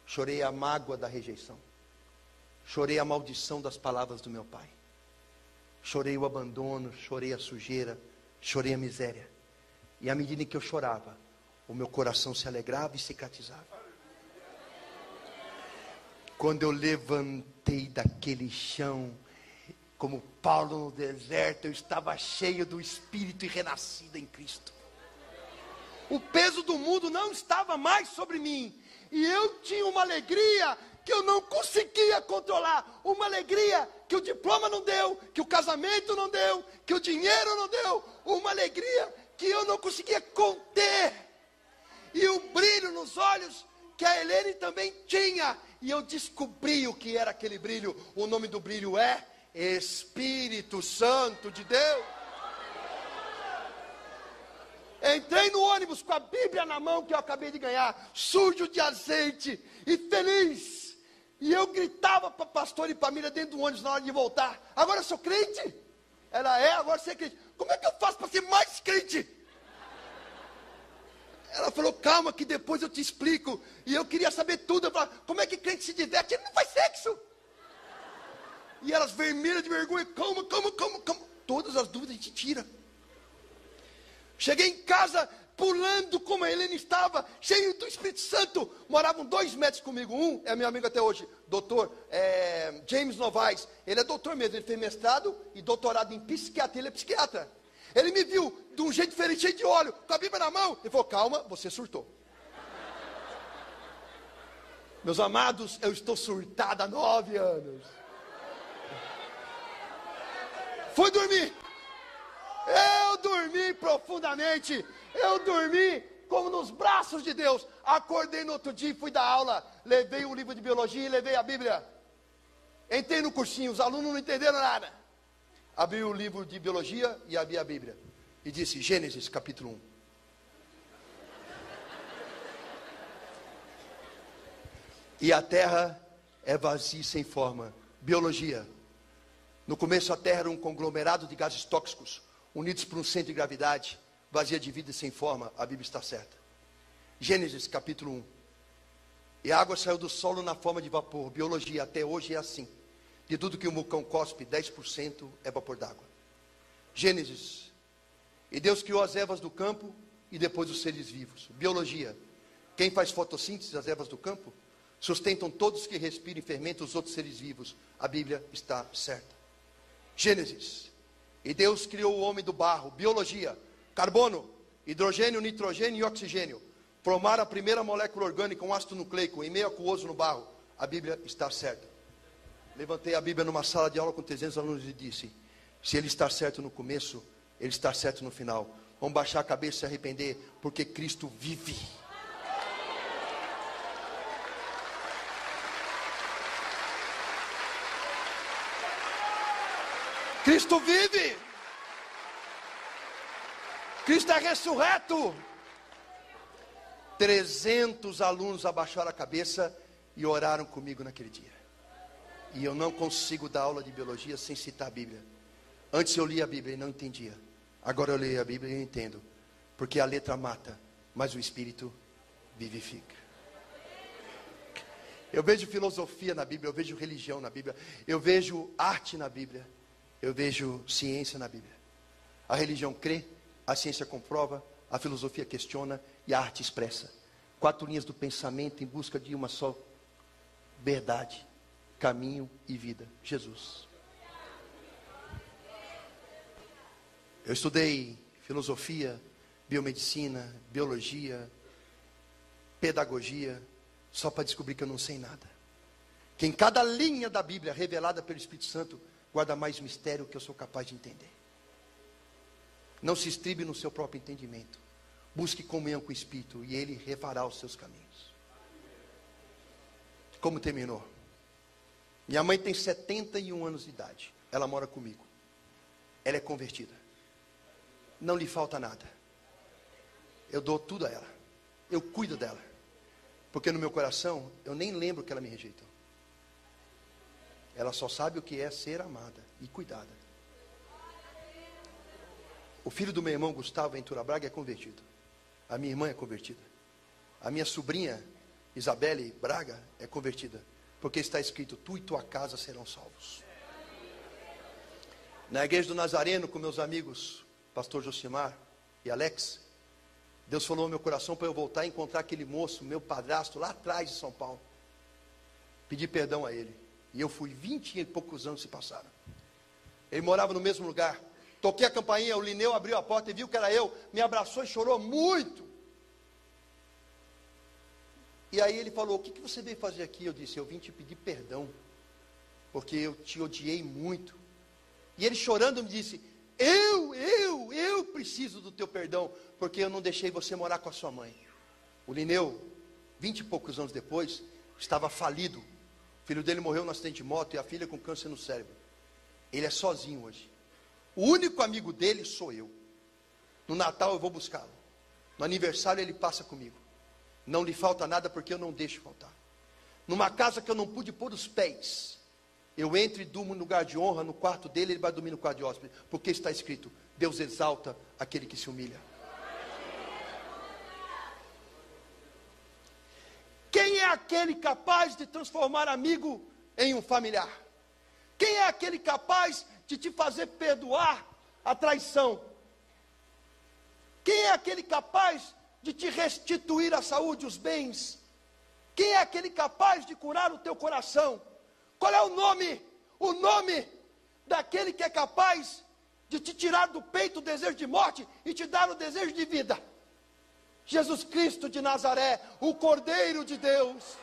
Chorei a mágoa da rejeição. Chorei a maldição das palavras do meu pai. Chorei o abandono, chorei a sujeira, chorei a miséria. E à medida em que eu chorava, o meu coração se alegrava e cicatrizava. Quando eu levantei daquele chão, como Paulo no deserto, eu estava cheio do Espírito e renascido em Cristo. O peso do mundo não estava mais sobre mim. E eu tinha uma alegria que eu não conseguia controlar. Uma alegria que o diploma não deu, que o casamento não deu, que o dinheiro não deu. Uma alegria que eu não conseguia conter. E o brilho nos olhos que a Helene também tinha. E eu descobri o que era aquele brilho. O nome do brilho é Espírito Santo de Deus. Entrei no ônibus com a Bíblia na mão que eu acabei de ganhar, sujo de azeite e feliz. E eu gritava para pastor e família dentro do ônibus na hora de voltar: agora eu sou crente? Ela é, agora você é crente. Como é que eu faço para ser mais crente? Ela falou: calma que depois eu te explico. E eu queria saber tudo. Eu falava: como é que crente se diverte? Ele não faz sexo. E elas vermelhas de vergonha: calma. Todas as dúvidas a gente tira. Cheguei em casa pulando como a Helena estava, cheio do Espírito Santo. Moravam 2 metros comigo. Um é meu amigo até hoje, doutor James Novaes. Ele é doutor mesmo, ele fez mestrado e doutorado em psiquiatria, ele é psiquiatra. Ele me viu de um jeito diferente, cheio de óleo, com a Bíblia na mão. Ele falou: calma, você surtou. Meus amados, eu estou surtado há 9 anos. Fui dormir. Eu dormi profundamente. Eu dormi como nos braços de Deus. Acordei no outro dia e fui dar aula. Levei um livro de biologia e levei a Bíblia. Entrei no cursinho, os alunos não entenderam nada. Abri o livro de biologia e abri a Bíblia. E disse: Gênesis capítulo 1. E a terra é vazia e sem forma. Biologia. No começo a terra era um conglomerado de gases tóxicos, unidos por um centro de gravidade, vazia de vida e sem forma. A Bíblia está certa. Gênesis capítulo 1. E a água saiu do solo na forma de vapor. Biologia, até hoje é assim. De tudo que um vulcão cospe, 10% é vapor d'água. Gênesis. E Deus criou as ervas do campo e depois os seres vivos. Biologia. Quem faz fotossíntese das ervas do campo sustentam todos que respiram e fermentam os outros seres vivos. A Bíblia está certa. Gênesis. E Deus criou o homem do barro. Biologia. Carbono, hidrogênio, nitrogênio e oxigênio. Formaram a primeira molécula orgânica, um ácido nucleico, em meio aquoso no barro. A Bíblia está certa. Levantei a Bíblia numa sala de aula com 300 alunos e disse: se ele está certo no começo, ele está certo no final. Vamos baixar a cabeça e se arrepender, porque Cristo vive. Cristo vive. Cristo é ressurreto. 300 alunos abaixaram a cabeça e oraram comigo naquele dia. E eu não consigo dar aula de biologia sem citar a Bíblia. Antes eu lia a Bíblia e não entendia. Agora eu leio a Bíblia e eu entendo. Porque a letra mata, mas o Espírito vivifica. Eu vejo filosofia na Bíblia, eu vejo religião na Bíblia, eu vejo arte na Bíblia, eu vejo ciência na Bíblia. A religião crê, a ciência comprova, a filosofia questiona e a arte expressa. 4 linhas do pensamento em busca de uma só verdade, caminho e vida: Jesus. Eu estudei filosofia, biomedicina, biologia, pedagogia, só para descobrir que eu não sei nada. Que em cada linha da Bíblia revelada pelo Espírito Santo guarda mais mistério que eu sou capaz de entender. Não se estribe no seu próprio entendimento. Busque comunhão com o Espírito e Ele refará os seus caminhos. Como terminou? Minha mãe tem 71 anos de idade. Ela mora comigo. Ela é convertida. Não lhe falta nada. Eu dou tudo a ela. Eu cuido dela. Porque no meu coração, eu nem lembro que ela me rejeitou. Ela só sabe o que é ser amada e cuidada. O filho do meu irmão Gustavo Ventura Braga é convertido. A minha irmã é convertida. A minha sobrinha Isabelle Braga é convertida. Porque está escrito: tu e tua casa serão salvos. Na igreja do Nazareno, com meus amigos pastor Josimar e Alex, Deus falou no meu coração para eu voltar e encontrar aquele moço, meu padrasto, lá atrás de São Paulo. Pedi perdão a ele. E eu fui, 20 e poucos anos se passaram. Ele morava no mesmo lugar. Toquei a campainha, o Lineu abriu a porta e viu que era eu. Me abraçou e chorou muito. E aí ele falou: o que você veio fazer aqui? Eu disse: eu vim te pedir perdão, porque eu te odiei muito. E ele chorando me disse: eu preciso do teu perdão, porque eu não deixei você morar com a sua mãe. O Lineu, 20 e poucos anos depois, estava falido. O filho dele morreu no acidente de moto e a filha com câncer no cérebro. Ele é sozinho hoje. O único amigo dele sou eu. No Natal eu vou buscá-lo. No aniversário ele passa comigo. Não lhe falta nada porque eu não deixo faltar. numa casa que eu não pude pôr os pés, eu entro e durmo no lugar de honra, no quarto dele, ele vai dormir no quarto de hóspede, porque está escrito: Deus exalta aquele que se humilha. Quem é aquele capaz de transformar amigo em um familiar? Quem é aquele capaz de te fazer perdoar a traição? Quem é aquele capaz de te restituir a saúde, os bens? Quem é aquele capaz de curar o teu coração? Qual é o nome? O nome daquele que é capaz de te tirar do peito o desejo de morte e te dar o desejo de vida. Jesus Cristo de Nazaré, o Cordeiro de Deus.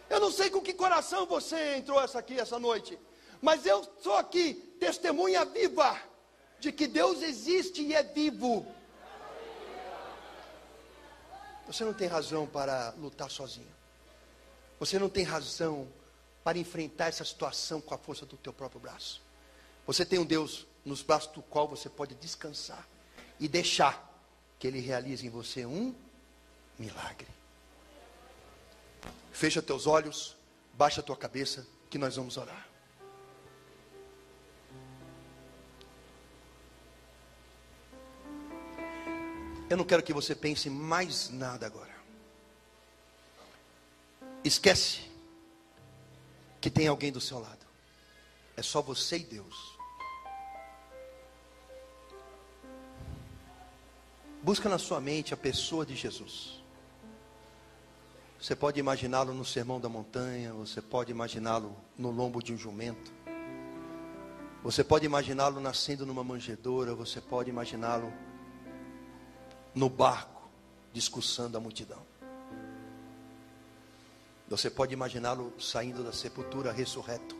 Eu não sei com que coração você entrou aqui essa noite, mas eu sou aqui testemunha viva de que Deus existe e é vivo. Você não tem razão para lutar sozinho. Você não tem razão para enfrentar essa situação com a força do teu próprio braço. Você tem um Deus nos braços do qual você pode descansar e deixar que Ele realize em você um milagre. Fecha teus olhos, baixa a tua cabeça, que nós vamos orar. Eu não quero que você pense em mais nada agora. Esquece que tem alguém do seu lado. É só você e Deus. Busca na sua mente a pessoa de Jesus. Você pode imaginá-lo no Sermão da Montanha, você pode imaginá-lo no lombo de um jumento, você pode imaginá-lo nascendo numa manjedoura, você pode imaginá-lo no barco, discursando a multidão. Você pode imaginá-lo saindo da sepultura ressurreto,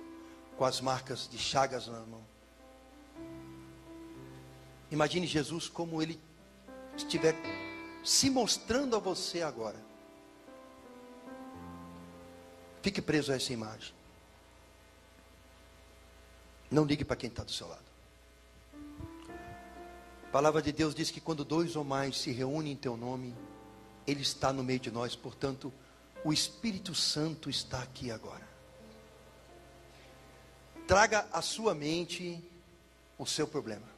com as marcas de chagas na mão. Imagine Jesus como Ele estiver se mostrando a você agora. Fique preso a essa imagem. Não ligue para quem está do seu lado. A palavra de Deus diz que quando 2 ou mais se reúnem em teu nome, Ele está no meio de nós. Portanto, o Espírito Santo está aqui agora. Traga à sua mente o seu problema.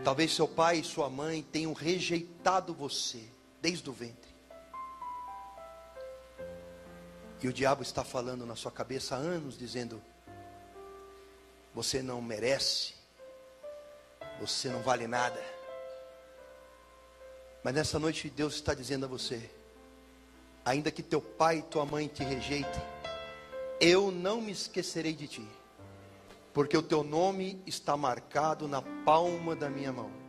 Talvez seu pai e sua mãe tenham rejeitado você desde o ventre. E o diabo está falando na sua cabeça há anos, dizendo: você não merece, você não vale nada. Mas nessa noite Deus está dizendo a você: ainda que teu pai e tua mãe te rejeitem, eu não me esquecerei de ti, porque o teu nome está marcado na palma da minha mão.